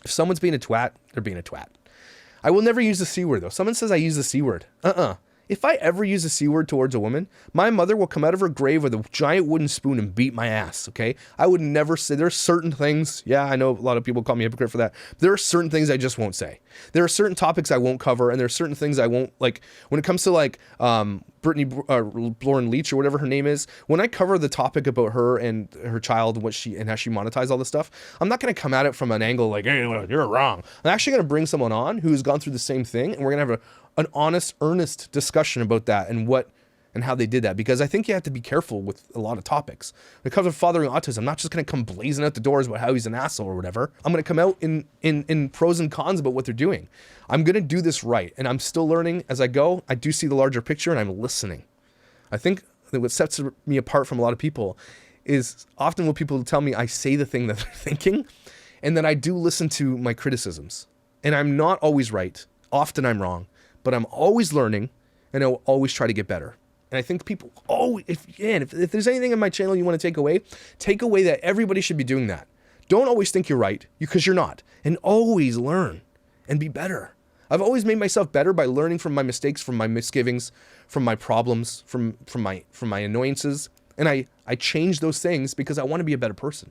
If someone's being a twat, they're being a twat. I will never use the C word though. Someone says I use the C word. If I ever use the C word towards a woman, my mother will come out of her grave with a giant wooden spoon and beat my ass, okay? I would never say, there's certain things, yeah, I know a lot of people call me a hypocrite for that. There are certain things I just won't say. There are certain topics I won't cover, and there are certain things I won't, like, when it comes to like Brittany Lauren Leach or whatever her name is, when I cover the topic about her and her child and how she monetized all this stuff, I'm not going to come at it from an angle like, hey, you're wrong. I'm actually going to bring someone on who's gone through the same thing, and we're going to have an honest, earnest discussion about that and how they did that, because I think you have to be careful with a lot of topics. When it comes to fathering autism, I'm not just going to come blazing out the doors about how he's an asshole or whatever. I'm going to come out in pros and cons about what they're doing. I'm going to do this right, and I'm still learning as I go. I do see the larger picture, and I'm listening. I think that what sets me apart from a lot of people is often when people tell me I say the thing that they're thinking, and then I do listen to my criticisms. And I'm not always right. Often I'm wrong. But I'm always learning, and I'll always try to get better. And I think people, if there's anything in my channel you want to take away that everybody should be doing that. Don't always think you're right, because you're not. And always learn and be better. I've always made myself better by learning from my mistakes, from my misgivings, from my problems, from my annoyances. And I change those things because I want to be a better person.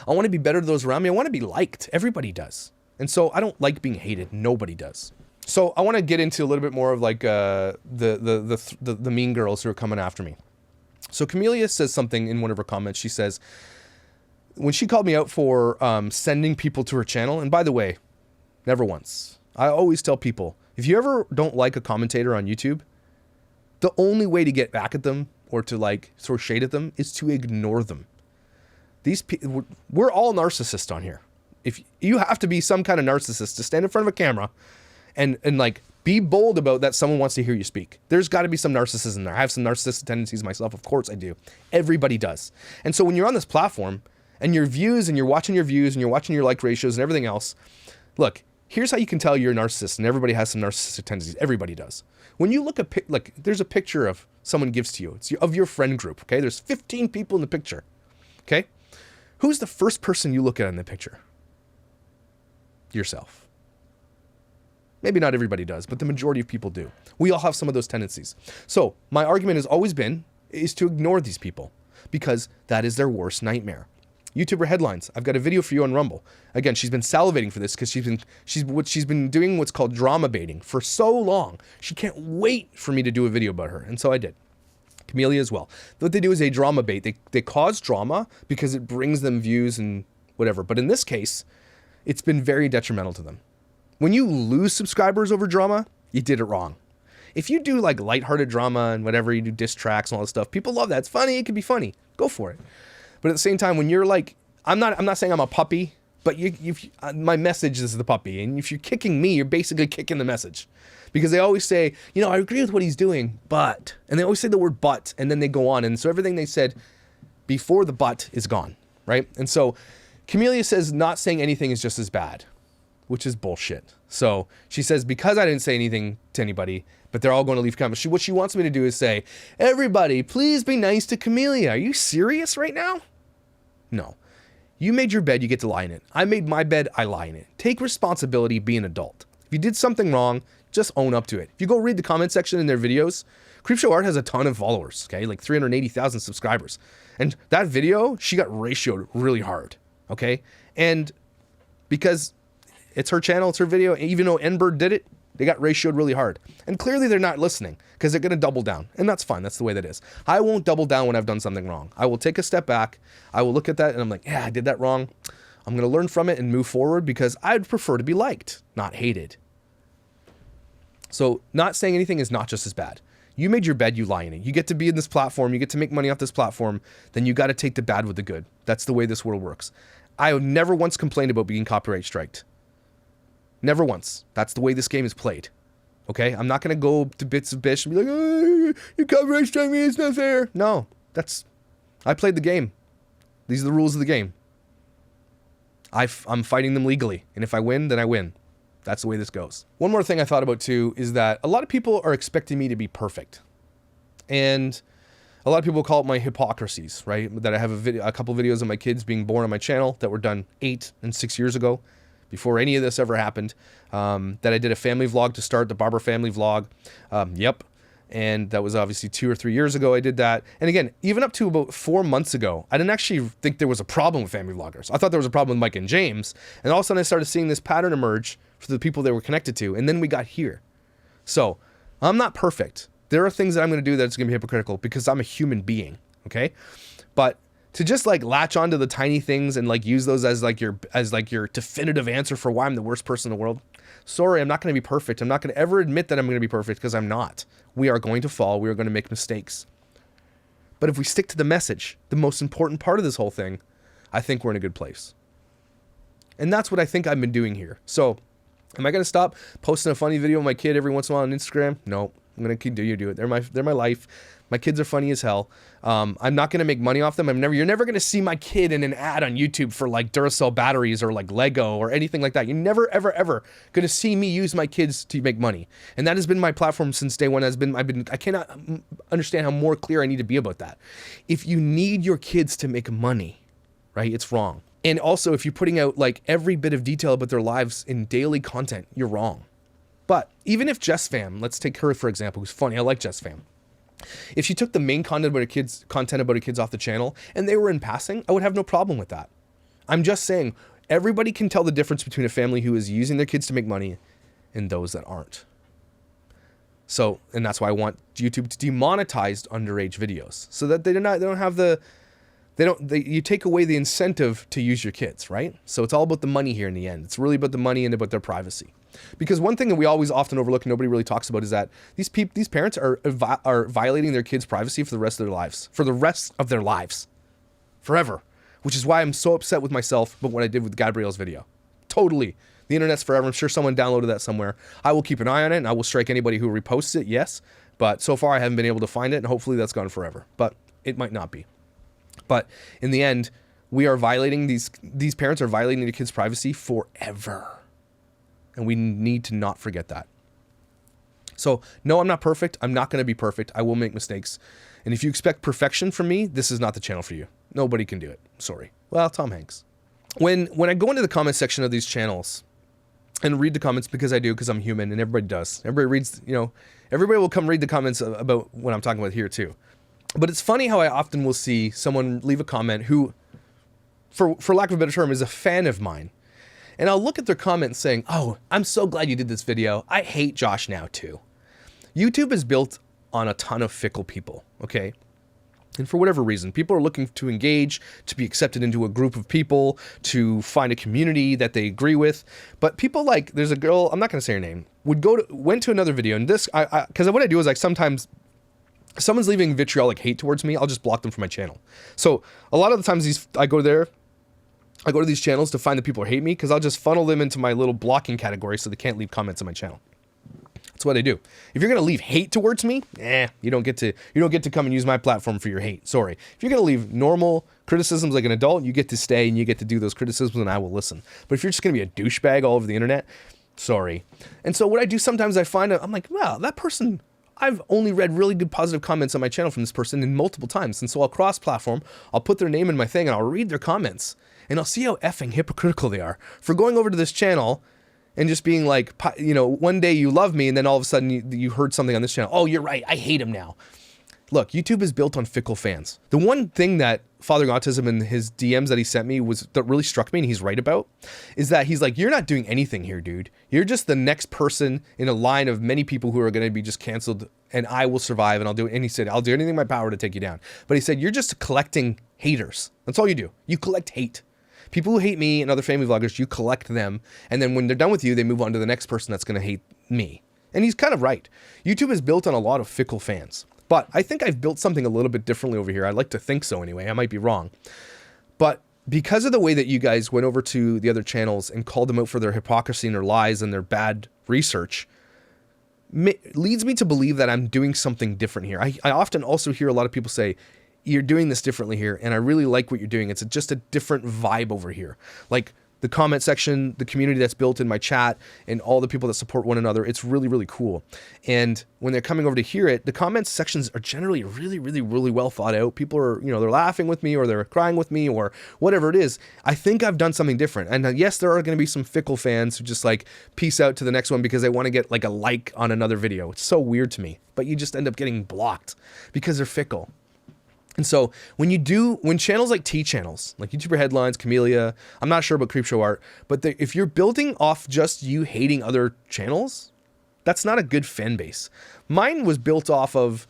I want to be better to those around me. I want to be liked. Everybody does. And so I don't like being hated. Nobody does. So I want to get into a little bit more of like the mean girls who are coming after me. So Camellia says something in one of her comments. She says, when she called me out for sending people to her channel, and by the way, never once. I always tell people, if you ever don't like a commentator on YouTube, the only way to get back at them or to like throw shade at them is to ignore them. We're all narcissists on here. If you have to be some kind of narcissist to stand in front of a camera and like be bold about that someone wants to hear you speak. There's got to be some narcissism there. I have some narcissistic tendencies myself. Of course I do. Everybody does. And so when you're on this platform and your views and you're watching your views and you're watching your like ratios and everything else, look, here's how you can tell you're a narcissist, and everybody has some narcissistic tendencies. Everybody does. When you look at, like, there's a picture of someone gives to you. It's of your friend group, okay? There's 15 people in the picture, okay? Who's the first person you look at in the picture? Yourself. Maybe not everybody does, but the majority of people do. We all have some of those tendencies. So my argument has always been is to ignore these people because that is their worst nightmare. YouTuber headlines. I've got a video for you on Rumble. Again, she's been salivating for this because she's been doing what's called drama baiting for so long. She can't wait for me to do a video about her, and so I did. Camellia as well. What they do is they drama bait. They cause drama because it brings them views and whatever. But in this case, it's been very detrimental to them. When you lose subscribers over drama, you did it wrong. If you do like lighthearted drama and whatever, you do diss tracks and all that stuff, people love that. It's funny. It can be funny. Go for it. But at the same time, when you're like, I'm not saying I'm a puppy, but my message is the puppy. And if you're kicking me, you're basically kicking the message. Because they always say, you know, I agree with what he's doing, but, and they always say the word but, and then they go on. And so everything they said before the but is gone, right? And so Camellia says not saying anything is just as bad, which is bullshit. So she says, because I didn't say anything to anybody, but they're all going to leave comments. What she wants me to do is say, everybody, please be nice to Camellia. Are you serious right now? No. You made your bed, you get to lie in it. I made my bed, I lie in it. Take responsibility, be an adult. If you did something wrong, just own up to it. If you go read the comment section in their videos, Creepshow Art has a ton of followers, okay? Like 380,000 subscribers. And that video, she got ratioed really hard, okay? And because it's her channel, it's her video, even though N-Bird did it, they got ratioed really hard. And clearly they're not listening because they're going to double down. And that's fine. That's the way that is. I won't double down when I've done something wrong. I will take a step back. I will look at that and I'm like, yeah, I did that wrong. I'm going to learn from it and move forward because I'd prefer to be liked, not hated. So not saying anything is not just as bad. You made your bed, you lie in it. You get to be in this platform. You get to make money off this platform. Then you got to take the bad with the good. That's the way this world works. I have never once complained about being copyright striked. Never once. That's the way this game is played. Okay? I'm not going to go to bits of bish and be like, oh, you copyright strike me, it's not fair. No. I played the game. These are the rules of the game. I'm fighting them legally. And if I win, then I win. That's the way this goes. One more thing I thought about too is that a lot of people are expecting me to be perfect. And a lot of people call it my hypocrisies, right? That I have a couple videos of my kids being born on my channel that were done 8 and 6 years ago, before any of this ever happened. That I did a family vlog to start, the Barber family vlog. Yep. And that was obviously 2 or 3 years ago I did that. And again, even up to about 4 months ago, I didn't actually think there was a problem with family vloggers. I thought there was a problem with Mike and James. And all of a sudden I started seeing this pattern emerge for the people they were connected to. And then we got here. So I'm not perfect. There are things that I'm going to do that's going to be hypocritical because I'm a human being. Okay. But to just like latch onto the tiny things and like use those as like your definitive answer for why I'm the worst person in the world. Sorry, I'm not going to be perfect. I'm not going to ever admit that I'm going to be perfect because I'm not. We are going to fall. We are going to make mistakes. But if we stick to the message, the most important part of this whole thing, I think we're in a good place. And that's what I think I've been doing here. So am I going to stop posting a funny video of my kid every once in a while on Instagram? No, I'm going to continue to do it. They're my life. My kids are funny as hell. I'm not going to make money off them. You're never going to see my kid in an ad on YouTube for like Duracell batteries or like Lego or anything like that. You're never, ever, ever going to see me use my kids to make money. And that has been my platform since day one. I cannot understand how more clear I need to be about that. If you need your kids to make money, right, it's wrong. And also if you're putting out like every bit of detail about their lives in daily content, you're wrong. But even if Jess Fam, let's take her for example, who's funny. I like Jess Fam. If she took the main content about her kids off the channel and they were in passing, I would have no problem with that. I'm just saying everybody can tell the difference between a family who is using their kids to make money and those that aren't. So, and that's why I want YouTube to demonetize underage videos so that you take away the incentive to use your kids, right? So it's all about the money here in the end. It's really about the money and about their privacy. Because one thing that we always often overlook and nobody really talks about is that these parents are violating their kids' privacy for the rest of their lives. Forever. Which is why I'm so upset with myself about what I did with Gabrielle's video. Totally. The internet's forever. I'm sure someone downloaded that somewhere. I will keep an eye on it and I will strike anybody who reposts it, yes. But so far I haven't been able to find it and hopefully that's gone forever. But it might not be. But in the end, we are violating, these parents are violating their kids' privacy forever. And we need to not forget that. So, no, I'm not perfect. I'm not going to be perfect. I will make mistakes. And if you expect perfection from me, this is not the channel for you. Nobody can do it. Sorry. Well, Tom Hanks. When I go into the comment section of these channels and read the comments because I'm human and everybody does. Everybody reads, everybody will come read the comments about what I'm talking about here too. But it's funny how I often will see someone leave a comment who, for lack of a better term, is a fan of mine. And I'll look at their comments saying, oh, I'm so glad you did this video. I hate Josh now too. YouTube is built on a ton of fickle people, okay? And for whatever reason, people are looking to engage, to be accepted into a group of people, to find a community that they agree with. But people like, there's a girl, I'm not going to say her name, went to another video, and this, because what I do is like sometimes someone's leaving vitriolic hate towards me, I'll just block them from my channel. So a lot of the times I go to these channels to find the people who hate me, because I'll just funnel them into my little blocking category so they can't leave comments on my channel. That's what I do. If you're going to leave hate towards me, you don't get to come and use my platform for your hate. Sorry. If you're going to leave normal criticisms like an adult, you get to stay and you get to do those criticisms and I will listen. But if you're just going to be a douchebag all over the internet, sorry. And so what I do sometimes, I find out, I'm like, wow, that person, I've only read really good positive comments on my channel from this person in multiple times. And so I'll cross-platform, I'll put their name in my thing and I'll read their comments. And I'll see how effing hypocritical they are for going over to this channel and just being like, you know, one day you love me and then all of a sudden you heard something on this channel. Oh, you're right. I hate him now. Look, YouTube is built on fickle fans. The one thing that Father Autism and his DMs that he sent me that really struck me, and he's right about, is that he's like, you're not doing anything here, dude. You're just the next person in a line of many people who are going to be just canceled, and I will survive, and I'll do it. And he said, I'll do anything in my power to take you down. But he said, you're just collecting haters. That's all you do. You collect hate. People who hate me and other family vloggers, you collect them, and then when they're done with you, they move on to the next person that's going to hate me. And he's kind of right. YouTube is built on a lot of fickle fans. But I think I've built something a little bit differently over here. I'd like to think so anyway. I might be wrong. But because of the way that you guys went over to the other channels and called them out for their hypocrisy and their lies and their bad research, leads me to believe that I'm doing something different here. I often also hear a lot of people say, you're doing this differently here, and I really like what you're doing. It's just a different vibe over here. Like the comment section, the community that's built in my chat, and all the people that support one another, it's really, really cool. And when they're coming over to hear it, the comments sections are generally really, really, really well thought out. People are, you know, they're laughing with me or they're crying with me or whatever it is. I think I've done something different. And yes, there are going to be some fickle fans who just like peace out to the next one because they want to get like a like on another video. It's so weird to me, but you just end up getting blocked because they're fickle. And so when channels like T channels, like YouTuber Headlines, Camellia, I'm not sure about Creepshow Art, but if you're building off just you hating other channels, that's not a good fan base. Mine was built off of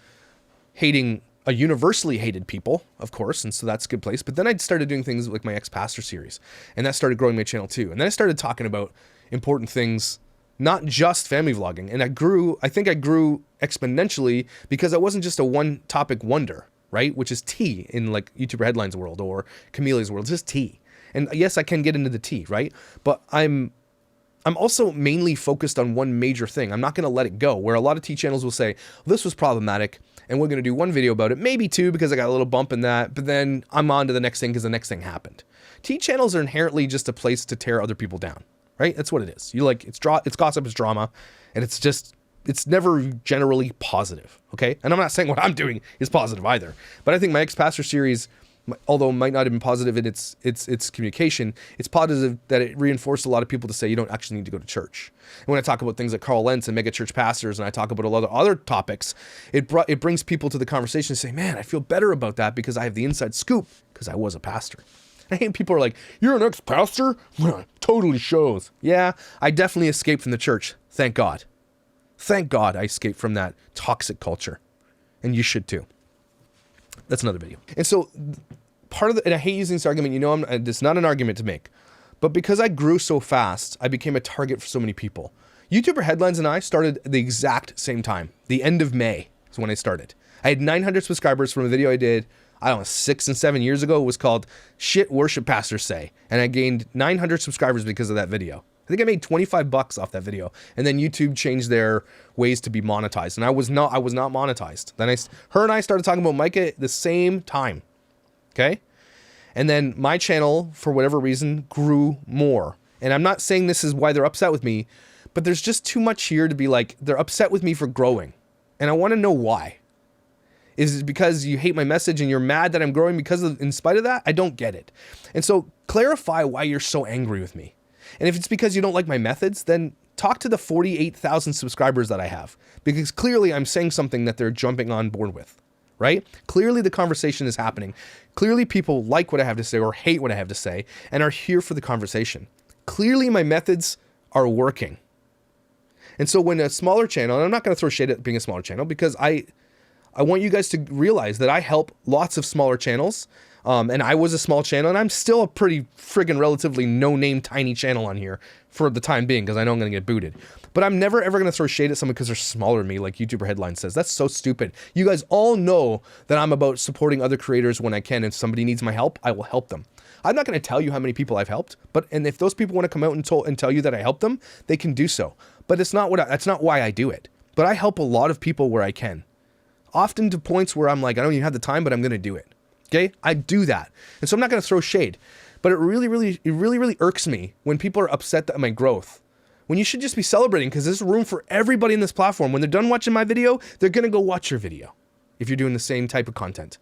hating a universally hated people, of course, and so that's a good place. But then I started doing things like my Ex-Pastor series, and that started growing my channel too. And then I started talking about important things, not just family vlogging. And I think I grew exponentially because I wasn't just a one-topic wonder, right? Which is tea in like YouTuber Headlines world or Camellia's world. It's just tea. And yes, I can get into the tea, right? But I'm also mainly focused on one major thing. I'm not going to let it go. Where a lot of tea channels will say, this was problematic, and we're going to do one video about it, maybe two because I got a little bump in that, but then I'm on to the next thing because the next thing happened. Tea channels are inherently just a place to tear other people down, right? That's what it is. It's gossip, it's drama, and it's never generally positive, okay? And I'm not saying what I'm doing is positive either, but I think my Ex-Pastor series, although it might not have been positive in its communication, it's positive that it reinforced a lot of people to say you don't actually need to go to church. And when I talk about things like Carl Lentz and mega church pastors, and I talk about a lot of other topics, it brings people to the conversation and say, man, I feel better about that because I have the inside scoop because I was a pastor. I hate people are like, you're an ex-pastor? Totally shows. Yeah, I definitely escaped from the church. Thank God. Thank God I escaped from that toxic culture. And you should too. That's another video. And so and I hate using this argument, it's not an argument to make, but because I grew so fast, I became a target for so many people. YouTuber Headlines and I started at the exact same time. The end of May is when I started. I had 900 subscribers from a video I did, 6 and 7 years ago. It was called Shit Worship Pastors Say. And I gained 900 subscribers because of that video. I think I made $25 off that video, and then YouTube changed their ways to be monetized, and I was not monetized. Then her and I started talking about Micah at the same time, okay? And then my channel, for whatever reason, grew more. And I'm not saying this is why they're upset with me, but there's just too much here to be like, they're upset with me for growing, and I want to know why. Is it because you hate my message and you're mad that I'm growing in spite of that? I don't get it. And so clarify why you're so angry with me. And if it's because you don't like my methods, then talk to the 48,000 subscribers that I have, because clearly I'm saying something that they're jumping on board with, right? Clearly the conversation is happening. Clearly people like what I have to say or hate what I have to say and are here for the conversation. Clearly my methods are working. And so when a smaller channel, and I'm not going to throw shade at being a smaller channel because I I want you guys to realize that I help lots of smaller channels. And I was a small channel, and I'm still a pretty friggin' relatively no-name tiny channel on here for the time being, because I know I'm going to get booted. But I'm never ever going to throw shade at someone because they're smaller than me, like YouTuber Headline says. That's so stupid. You guys all know that I'm about supporting other creators when I can. If somebody needs my help, I will help them. I'm not going to tell you how many people I've helped, and if those people want to come out and tell you that I helped them, they can do so. But that's not why I do it. But I help a lot of people where I can. Often to points where I'm like, I don't even have the time, but I'm going to do it. Okay, I do that. And so I'm not going to throw shade, but it really irks me when people are upset at my growth, when you should just be celebrating, because there's room for everybody in this platform. When they're done watching my video, they're going to go watch your video. If you're doing the same type of content,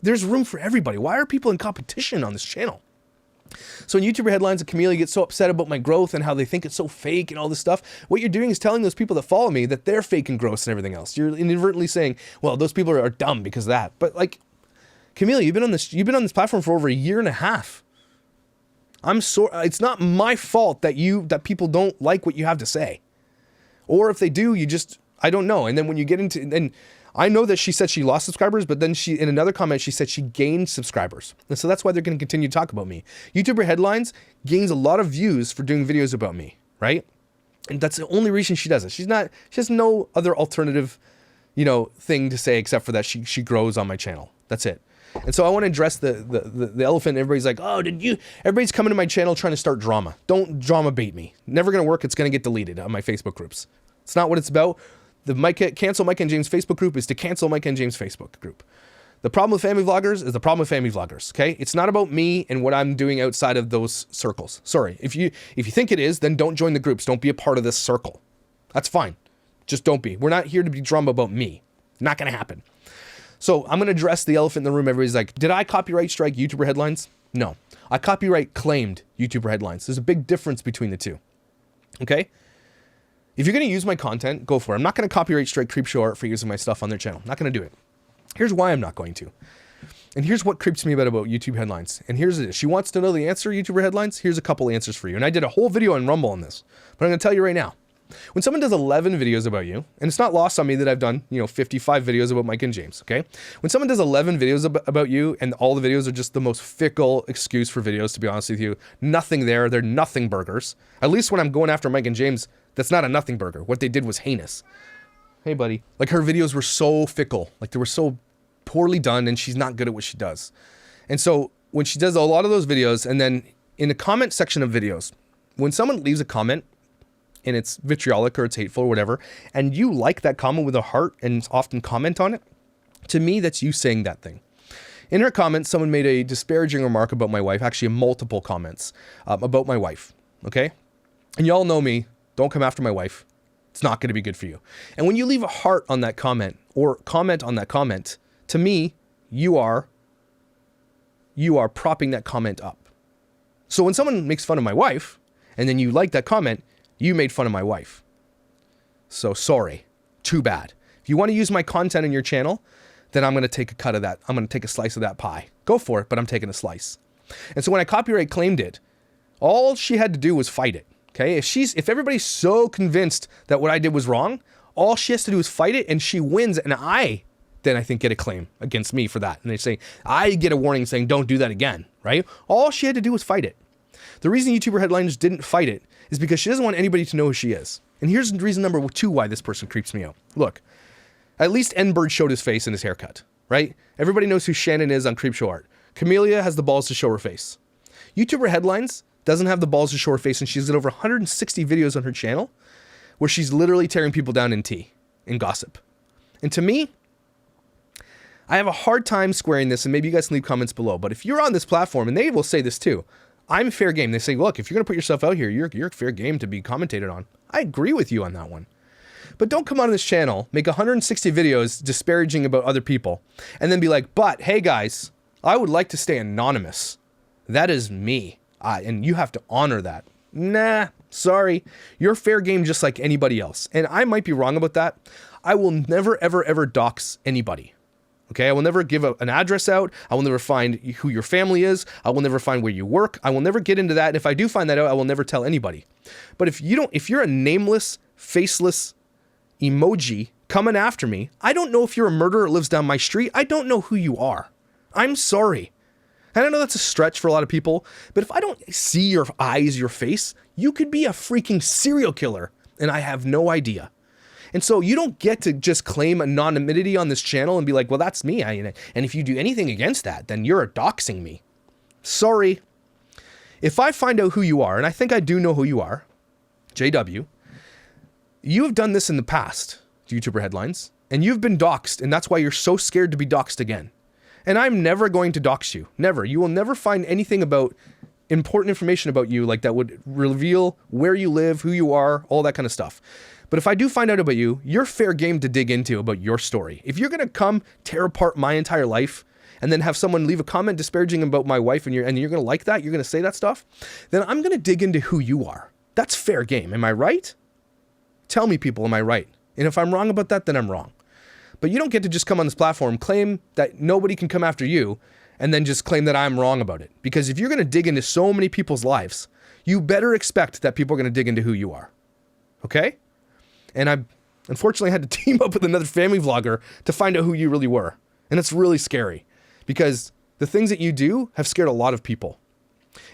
there's room for everybody. Why are people in competition on this channel? So in YouTuber Headlines, Camellia gets so upset about my growth and how they think it's so fake and all this stuff. What you're doing is telling those people that follow me that they're fake and gross and everything else. You're inadvertently saying, well, those people are dumb because of that. But like, Camellia, you've been on this platform for over a year and a half. It's not my fault that people don't like what you have to say. Or if they do, I don't know. And then when you get into, and I know that she said she lost subscribers, but then in another comment, she said she gained subscribers. And so that's why they're going to continue to talk about me. YouTuber Headlines gains a lot of views for doing videos about me, right? And that's the only reason she does it. She has no other alternative, thing to say except for that she grows on my channel. That's it. And so I want to address the elephant. Everybody's like, oh, everybody's coming to my channel trying to start drama. Don't drama bait me. Never going to work. It's going to get deleted on my Facebook groups. It's not what it's about. The cancel Mike and James Facebook group is to cancel Mike and James Facebook group. The problem with family vloggers is the problem with family vloggers. Okay. It's not about me and what I'm doing outside of those circles. Sorry. If you think it is, then don't join the groups. Don't be a part of this circle. That's fine. Just don't be. We're not here to be drama about me. Not going to happen. So I'm going to address the elephant in the room. Everybody's like, did I copyright strike YouTuber Headlines? No. I copyright claimed YouTuber Headlines. There's a big difference between the two. Okay? If you're going to use my content, go for it. I'm not going to copyright strike Creepshow Art for using my stuff on their channel. I'm not going to do it. Here's why I'm not going to. And here's what creeps me about YouTube Headlines. And here's it. She wants to know the answer, YouTuber Headlines. Here's a couple answers for you. And I did a whole video on Rumble on this. But I'm going to tell you right now. When someone does 11 videos about you, and it's not lost on me that I've done, 55 videos about Mike and James, okay? When someone does 11 videos about you, and all the videos are just the most fickle excuse for videos, to be honest with you, nothing there, they're nothing burgers. At least when I'm going after Mike and James, that's not a nothing burger. What they did was heinous. Hey, buddy. Like, her videos were so fickle. Like, they were so poorly done, and she's not good at what she does. And so, when she does a lot of those videos, and then in the comment section of videos, when someone leaves a comment, and it's vitriolic or it's hateful or whatever, and you like that comment with a heart and often comment on it, to me, that's you saying that thing. In her comments, someone made a disparaging remark about my wife, actually multiple comments about my wife, okay? And y'all know me, don't come after my wife. It's not going to be good for you. And when you leave a heart on that comment or comment on that comment, to me, you are propping that comment up. So when someone makes fun of my wife, and then you like that comment, you made fun of my wife. So sorry. Too bad. If you want to use my content in your channel, then I'm going to take a cut of that. I'm going to take a slice of that pie. Go for it, but I'm taking a slice. And so when I copyright claimed it, all she had to do was fight it. Okay? If everybody's so convinced that what I did was wrong, all she has to do is fight it, and she wins, and then I think get a claim against me for that. And they say, I get a warning saying, don't do that again, right? All she had to do was fight it. The reason YouTuber Headlines didn't fight it is because she doesn't want anybody to know who she is. And here's reason number 2 why this person creeps me out. Look, at least N-Bird showed his face and his haircut, right? Everybody knows who Shannon is on Creepshow Art. Camellia has the balls to show her face. YouTuber Headlines doesn't have the balls to show her face, and she's got over 160 videos on her channel where she's literally tearing people down in tea, in gossip. And to me, I have a hard time squaring this, and maybe you guys can leave comments below, but if you're on this platform, and they will say this too, I'm fair game. They say, look, if you're going to put yourself out here, you're fair game to be commentated on. I agree with you on that one. But don't come on this channel, make 160 videos disparaging about other people, and then be like, but hey guys, I would like to stay anonymous. That is me. And you have to honor that. Nah, sorry. You're fair game just like anybody else. And I might be wrong about that. I will never, ever, ever dox anybody. Okay, I will never give an address out. I will never find who your family is. I will never find where you work. I will never get into that. And if I do find that out, I will never tell anybody. But if you're a nameless, faceless emoji coming after me. I don't know if you're a murderer that lives down my street. I don't know who you are. I'm sorry. And I know that's a stretch for a lot of people, but if I don't see your eyes, your face, you could be a freaking serial killer, and I have no idea. And so you don't get to just claim anonymity on this channel and be like, well, that's me. And if you do anything against that, then you're doxing me. Sorry. If I find out who you are, and I think I do know who you are, JW, you have done this in the past, YouTuber Headlines, and you've been doxed, and that's why you're so scared to be doxed again. And I'm never going to dox you. Never. You will never find anything about important information about you like that would reveal where you live, who you are, all that kind of stuff. But if I do find out about you, you're fair game to dig into about your story. If you're going to come tear apart my entire life and then have someone leave a comment disparaging about my wife and you're going to like that, you're going to say that stuff, then I'm going to dig into who you are. That's fair game. Am I right? Tell me, people, am I right? And if I'm wrong about that, then I'm wrong. But you don't get to just come on this platform, claim that nobody can come after you, and then just claim that I'm wrong about it. Because if you're going to dig into so many people's lives, you better expect that people are going to dig into who you are. Okay? And I unfortunately had to team up with another family vlogger to find out who you really were. And it's really scary because the things that you do have scared a lot of people.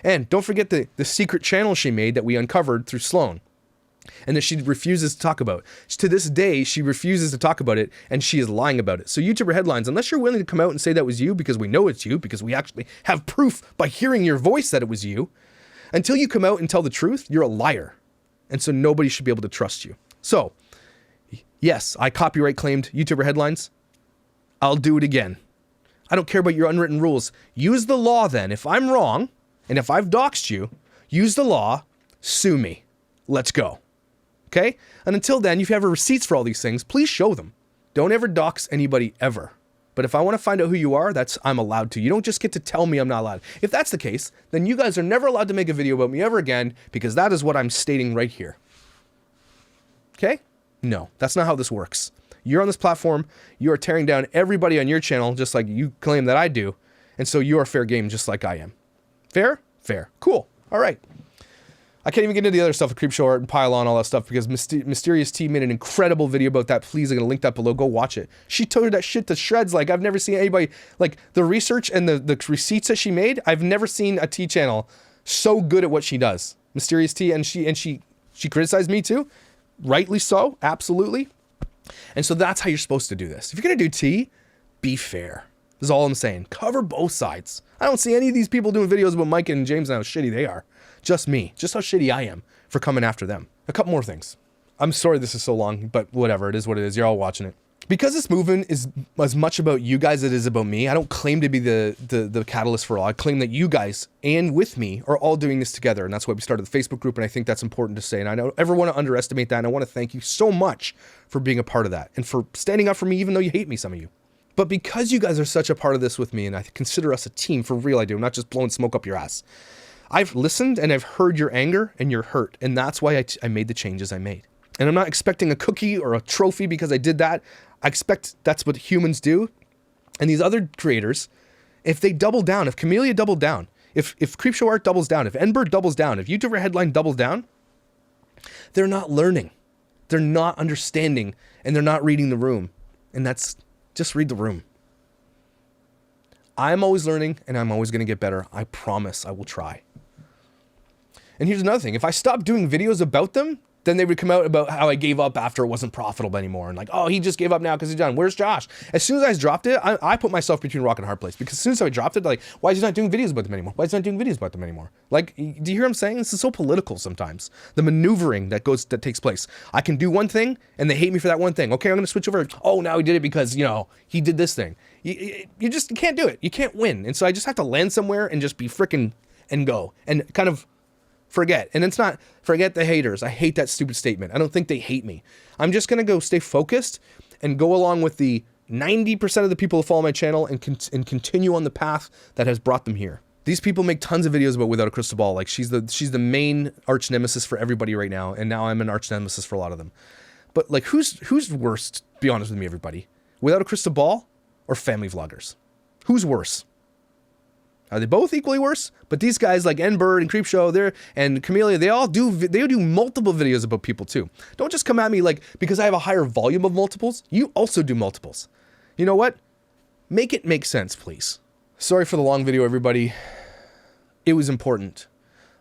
And don't forget the secret channel she made that we uncovered through Sloan. And that she refuses to talk about. To this day, she refuses to talk about it, and she is lying about it. So YouTuber Headlines, unless you're willing to come out and say that was you, because we know it's you, because we actually have proof by hearing your voice that it was you, until you come out and tell the truth, you're a liar. And so nobody should be able to trust you. So, yes, I copyright claimed YouTuber Headlines. I'll do it again. I don't care about your unwritten rules. Use the law then. If I'm wrong, and if I've doxed you, use the law, sue me. Let's go. Okay? And until then, if you have receipts for all these things, please show them. Don't ever dox anybody ever. But if I want to find out who you are, I'm allowed to. You don't just get to tell me I'm not allowed. If that's the case, then you guys are never allowed to make a video about me ever again, because that is what I'm stating right here. Okay? No, that's not how this works. You're on this platform, you are tearing down everybody on your channel, just like you claim that I do, and so you are fair game just like I am. Fair? Fair. Cool. All right. I can't even get into the other stuff, the Creepshow art and Pylon, all that stuff, because Mysterious T made an incredible video about that. Please, I'm going to link that below. Go watch it. She tore that shit to shreds. Like, I've never seen anybody, like, the research and the receipts that she made, I've never seen a T channel so good at what she does. Mysterious T, and she criticized me too. Rightly so. Absolutely. And so that's how you're supposed to do this. If you're going to do T, be fair. This is all I'm saying. Cover both sides. I don't see any of these people doing videos about Mike and James and how shitty they are. Just me. Just how shitty I am for coming after them. A couple more things. I'm sorry this is so long, but whatever. It is what it is. You're all watching it. Because this movement is as much about you guys as it is about me, I don't claim to be the catalyst for all. I claim that you guys and with me are all doing this together. And that's why we started the Facebook group. And I think that's important to say. And I don't ever want to underestimate that. And I want to thank you so much for being a part of that and for standing up for me, even though you hate me, some of you. But because you guys are such a part of this with me, and I consider us a team for real, I do, not just blowing smoke up your ass. I've listened and I've heard your anger and your hurt. And that's why I made the changes I made. And I'm not expecting a cookie or a trophy because I did that. I expect that's what humans do. And these other creators, if they double down, if Camellia doubled down, if Creepshow Art doubles down, if Enbird doubles down, if YouTuber Headline doubles down, they're not learning. They're not understanding, and they're not reading the room. And that's just read the room. I'm always learning, and I'm always going to get better. I promise I will try. And here's another thing. If I stop doing videos about them, then they would come out about how I gave up after it wasn't profitable anymore. And like, oh, he just gave up now because he's done. Where's Josh? As soon as I dropped it, I put myself between a rock and a hard place. Because as soon as I dropped it, they're like, why is he not doing videos about them anymore? Why is he not doing videos about them anymore? Like, do you hear what I'm saying? This is so political sometimes. The maneuvering that takes place. I can do one thing, and they hate me for that one thing. Okay, I'm going to switch over. Oh, now he did it because, you know, he did this thing. You just can't do it. You can't win. And so I just have to land somewhere and just be freaking and go. And kind of forget. And it's not forget the haters. I hate that stupid statement. I don't think they hate me. I'm just going to go stay focused and go along with the 90% of the people who follow my channel and continue on the path that has brought them here. These people make tons of videos about Without a Crystal Ball. Like she's the main arch nemesis for everybody right now. And now I'm an arch nemesis for a lot of them. But like who's worse? Be honest with me, everybody. Without a Crystal Ball or family vloggers? Who's worse? Are they both equally worse? But these guys like N-Bird and Creepshow and Camellia, they do multiple videos about people too. Don't just come at me like, because I have a higher volume of multiples, you also do multiples. You know what? Make it make sense, please. Sorry for the long video, everybody. It was important.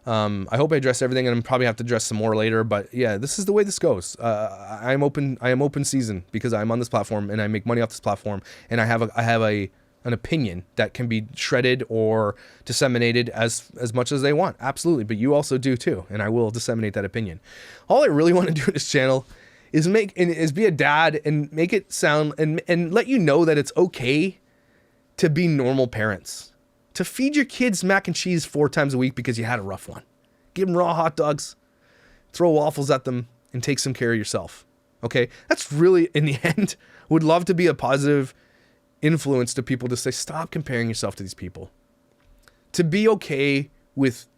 I hope I addressed everything, and I'm probably have to address some more later. But yeah, this is the way this goes. I am open season because I'm on this platform and I make money off this platform, and I have an opinion that can be shredded or disseminated as much as they want. Absolutely, but you also do too, and I will disseminate that opinion. All I really want to do in this channel is be a dad and make it sound and let you know that it's okay to be normal parents. To feed your kids mac and cheese 4 times a week because you had a rough one. Give them raw hot dogs, throw waffles at them, and take some care of yourself. Okay? That's really, in the end, would love to be a positive influence to people to say, stop comparing yourself to these people. To be okay with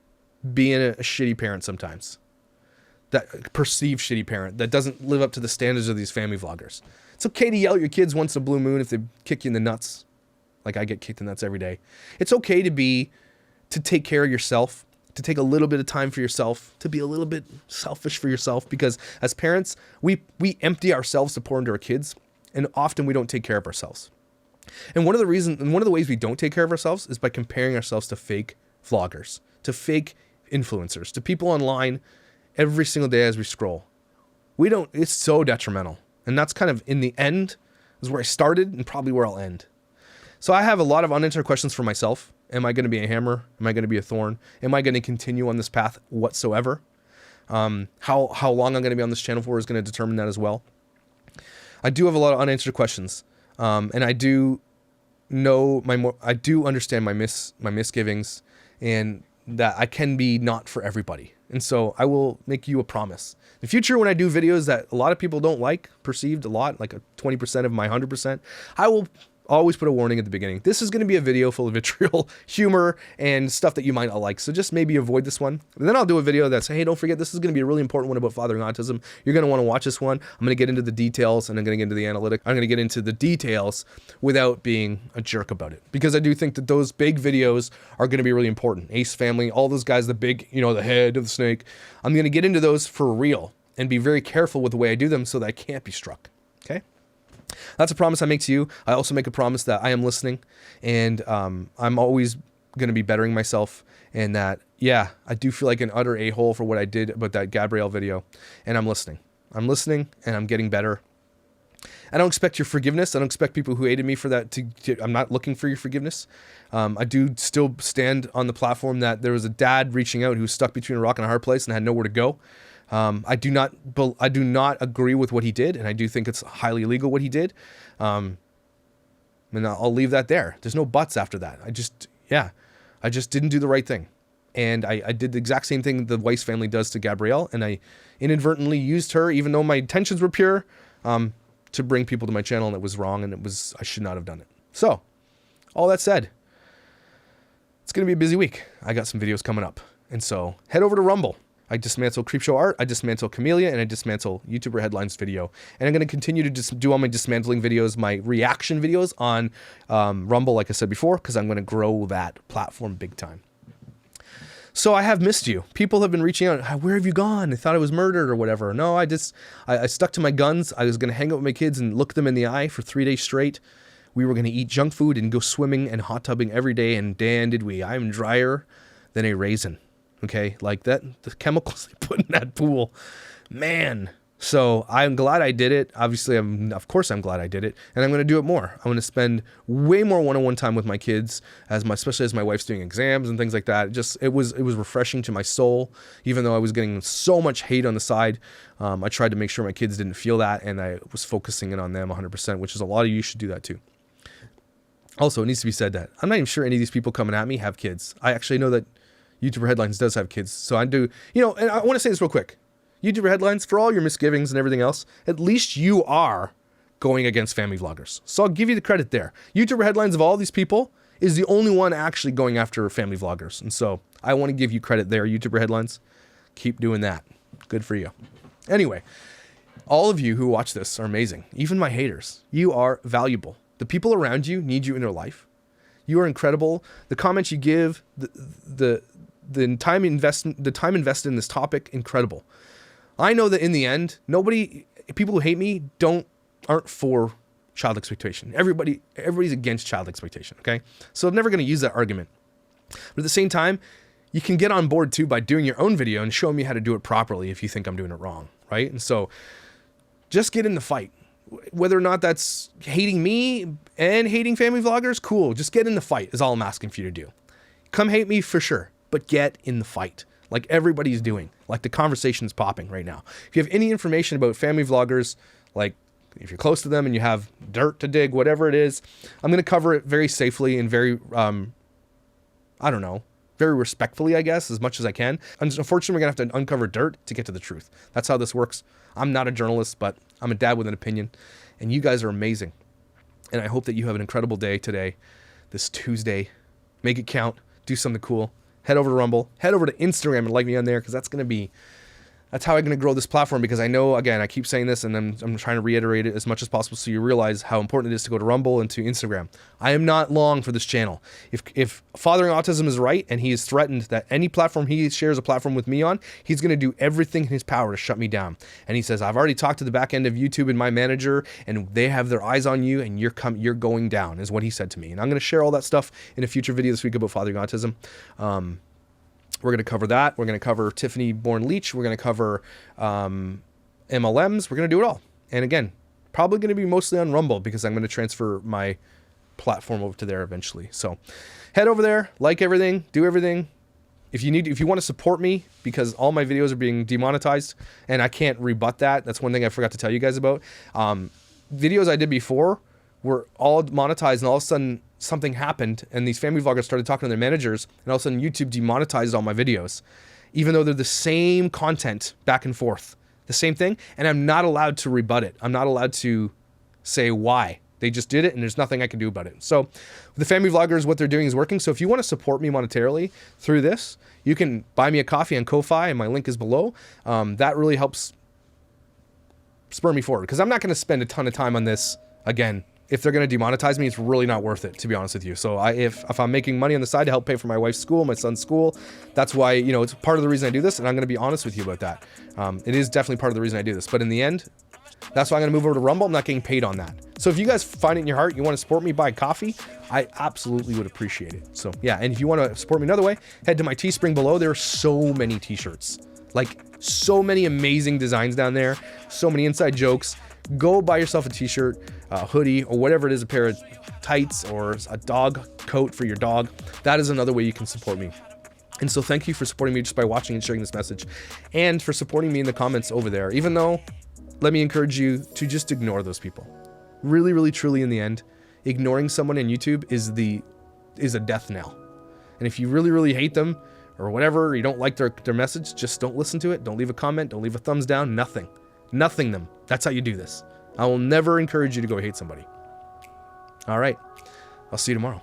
being a shitty parent sometimes. That perceived shitty parent that doesn't live up to the standards of these family vloggers. It's okay to yell at your kids once in a blue moon if they kick you in the nuts. Like I get kicked in the nuts every day. It's okay to take care of yourself, to take a little bit of time for yourself, to be a little bit selfish for yourself, because as parents, we empty ourselves to pour into our kids, and often we don't take care of ourselves. And one of the ways we don't take care of ourselves is by comparing ourselves to fake vloggers, to fake influencers, to people online every single day as we scroll. It's so detrimental. And that's kind of, in the end, is where I started and probably where I'll end. So I have a lot of unanswered questions for myself. Am I going to be a hammer? Am I going to be a thorn? Am I going to continue on this path whatsoever? How long I'm going to be on this channel for is going to determine that as well. I do have a lot of unanswered questions. And I do understand my misgivings, and that I can be not for everybody. And so I will make you a promise. In the future, when I do videos that a lot of people don't like, perceived a lot, like a 20% of my 100%, I will always put a warning at the beginning. This is going to be a video full of vitriol, humor, and stuff that you might not like. So just maybe avoid this one. And then I'll do a video that's, hey, don't forget, this is going to be a really important one about fathering autism. You're going to want to watch this one. I'm going to get into the details, and I'm going to get into the analytics. I'm going to get into the details without being a jerk about it. Because I do think that those big videos are going to be really important. Ace Family, all those guys, the big, the head of the snake. I'm going to get into those for real and be very careful with the way I do them so that I can't be struck. Okay? That's a promise I make to you. I also make a promise that I am listening, and I'm always going to be bettering myself, and that, yeah, I do feel like an utter a-hole for what I did about that Gabrielle video, and I'm listening. I'm listening, and I'm getting better. I don't expect your forgiveness. I don't expect people who hated me for that I'm not looking for your forgiveness. I do still stand on the platform that there was a dad reaching out who was stuck between a rock and a hard place and had nowhere to go. I do not agree with what he did, and I do think it's highly illegal what he did. And I'll leave that there. There's no buts after that. I just didn't do the right thing. And I did the exact same thing the Weiss family does to Gabrielle, and I inadvertently used her, even though my intentions were pure, to bring people to my channel, and it was wrong, and I should not have done it. So, all that said, it's going to be a busy week. I got some videos coming up. And so, head over to Rumble. I dismantle Creepshow art, I dismantle Camellia, and I dismantle YouTuber Headlines video. And I'm going to continue to just do all my dismantling videos, my reaction videos on Rumble, like I said before, because I'm going to grow that platform big time. So I have missed you. People have been reaching out. Where have you gone? They thought I was murdered or whatever. No, I stuck to my guns. I was going to hang out with my kids and look them in the eye for 3 days straight. We were going to eat junk food and go swimming and hot tubbing every day. And damn, did we. I'm drier than a raisin. Okay, like that, the chemicals they put in that pool, man. So I'm glad I did it. Obviously, of course I'm glad I did it, and I'm going to do it more. I'm going to spend way more one-on-one time with my kids, especially as my wife's doing exams and things like that. It was refreshing to my soul, even though I was getting so much hate on the side. I tried to make sure my kids didn't feel that, and I was focusing in on them 100%, which is a lot of you should do that too. Also, it needs to be said that I'm not even sure any of these people coming at me have kids. I actually know that YouTuber Headlines does have kids. So I do, and I want to say this real quick. YouTuber Headlines, for all your misgivings and everything else, at least you are going against family vloggers. So I'll give you the credit there. YouTuber Headlines, of all these people, is the only one actually going after family vloggers. And so I want to give you credit there, YouTuber Headlines. Keep doing that. Good for you. Anyway, all of you who watch this are amazing. Even my haters. You are valuable. The people around you need you in their life. You are incredible. The comments you give, the time invested in this topic, incredible. I know that in the end, people who hate me aren't for child exploitation. Everybody's against child exploitation, okay? So I'm never going to use that argument. But at the same time, you can get on board too by doing your own video and showing me how to do it properly if you think I'm doing it wrong, right? And so just get in the fight. Whether or not that's hating me and hating family vloggers, cool. Just get in the fight is all I'm asking for you to do. Come hate me for sure, but get in the fight like everybody's doing. Like the conversation's popping right now. If you have any information about family vloggers, like if you're close to them and you have dirt to dig, whatever it is, I'm going to cover it very safely and very, very respectfully, I guess, as much as I can. Unfortunately, we're going to have to uncover dirt to get to the truth. That's how this works. I'm not a journalist, but I'm a dad with an opinion, and you guys are amazing. And I hope that you have an incredible day today, this Tuesday. Make it count. Do something cool. Head over to Rumble. Head over to Instagram and like me on there, because that's how I'm going to grow this platform, because I know, again, I keep saying this and I'm trying to reiterate it as much as possible so you realize how important it is to go to Rumble and to Instagram. I am not long for this channel. If Fathering Autism is right and he is threatened that any platform he shares a platform with me on, he's going to do everything in his power to shut me down. And he says, I've already talked to the back end of YouTube and my manager, and they have their eyes on you, and you're going down, is what he said to me. And I'm going to share all that stuff in a future video this week about Fathering Autism. We're going to cover that. We're going to cover Tiffany Born Leach. We're going to cover MLMs. We're going to do it all. And again, probably going to be mostly on Rumble, because I'm going to transfer my platform over to there eventually. So head over there, like everything, do everything. If you want to support me, because all my videos are being demonetized and I can't rebut that. That's one thing I forgot to tell you guys about. Videos I did before were all monetized, and all of a sudden something happened and these family vloggers started talking to their managers, and all of a sudden YouTube demonetized all my videos, even though they're the same content back and forth, the same thing. And I'm not allowed to rebut it. I'm not allowed to say why. They just did it, and there's nothing I can do about it. So the family vloggers, what they're doing is working. So if you want to support me monetarily through this, you can buy me a coffee on Ko-Fi, and my link is below. That really helps spur me forward, because I'm not going to spend a ton of time on this again. If they're going to demonetize me, it's really not worth it, to be honest with you. So if I'm making money on the side to help pay for my wife's school, my son's school, that's why, it's part of the reason I do this, and I'm going to be honest with you about that. It is definitely part of the reason I do this. But in the end, that's why I'm going to move over to Rumble. I'm not getting paid on that. So if you guys find it in your heart, you want to support me, buy coffee, I absolutely would appreciate it. So yeah, and if you want to support me another way, head to my Teespring below. There are so many t-shirts, like so many amazing designs down there, so many inside jokes. Go buy yourself a t-shirt, a hoodie, or whatever it is, a pair of tights or a dog coat for your dog. That is another way you can support me. And so thank you for supporting me just by watching and sharing this message, and for supporting me in the comments over there. Even though, let me encourage you to just ignore those people. Really, really, truly, in the end, ignoring someone on YouTube is a death knell. And if you really, really hate them or whatever, you don't like their message, just don't listen to it. Don't leave a comment. Don't leave a thumbs down. Nothing. Nothing them. That's how you do this. I will never encourage you to go hate somebody. All right. I'll see you tomorrow.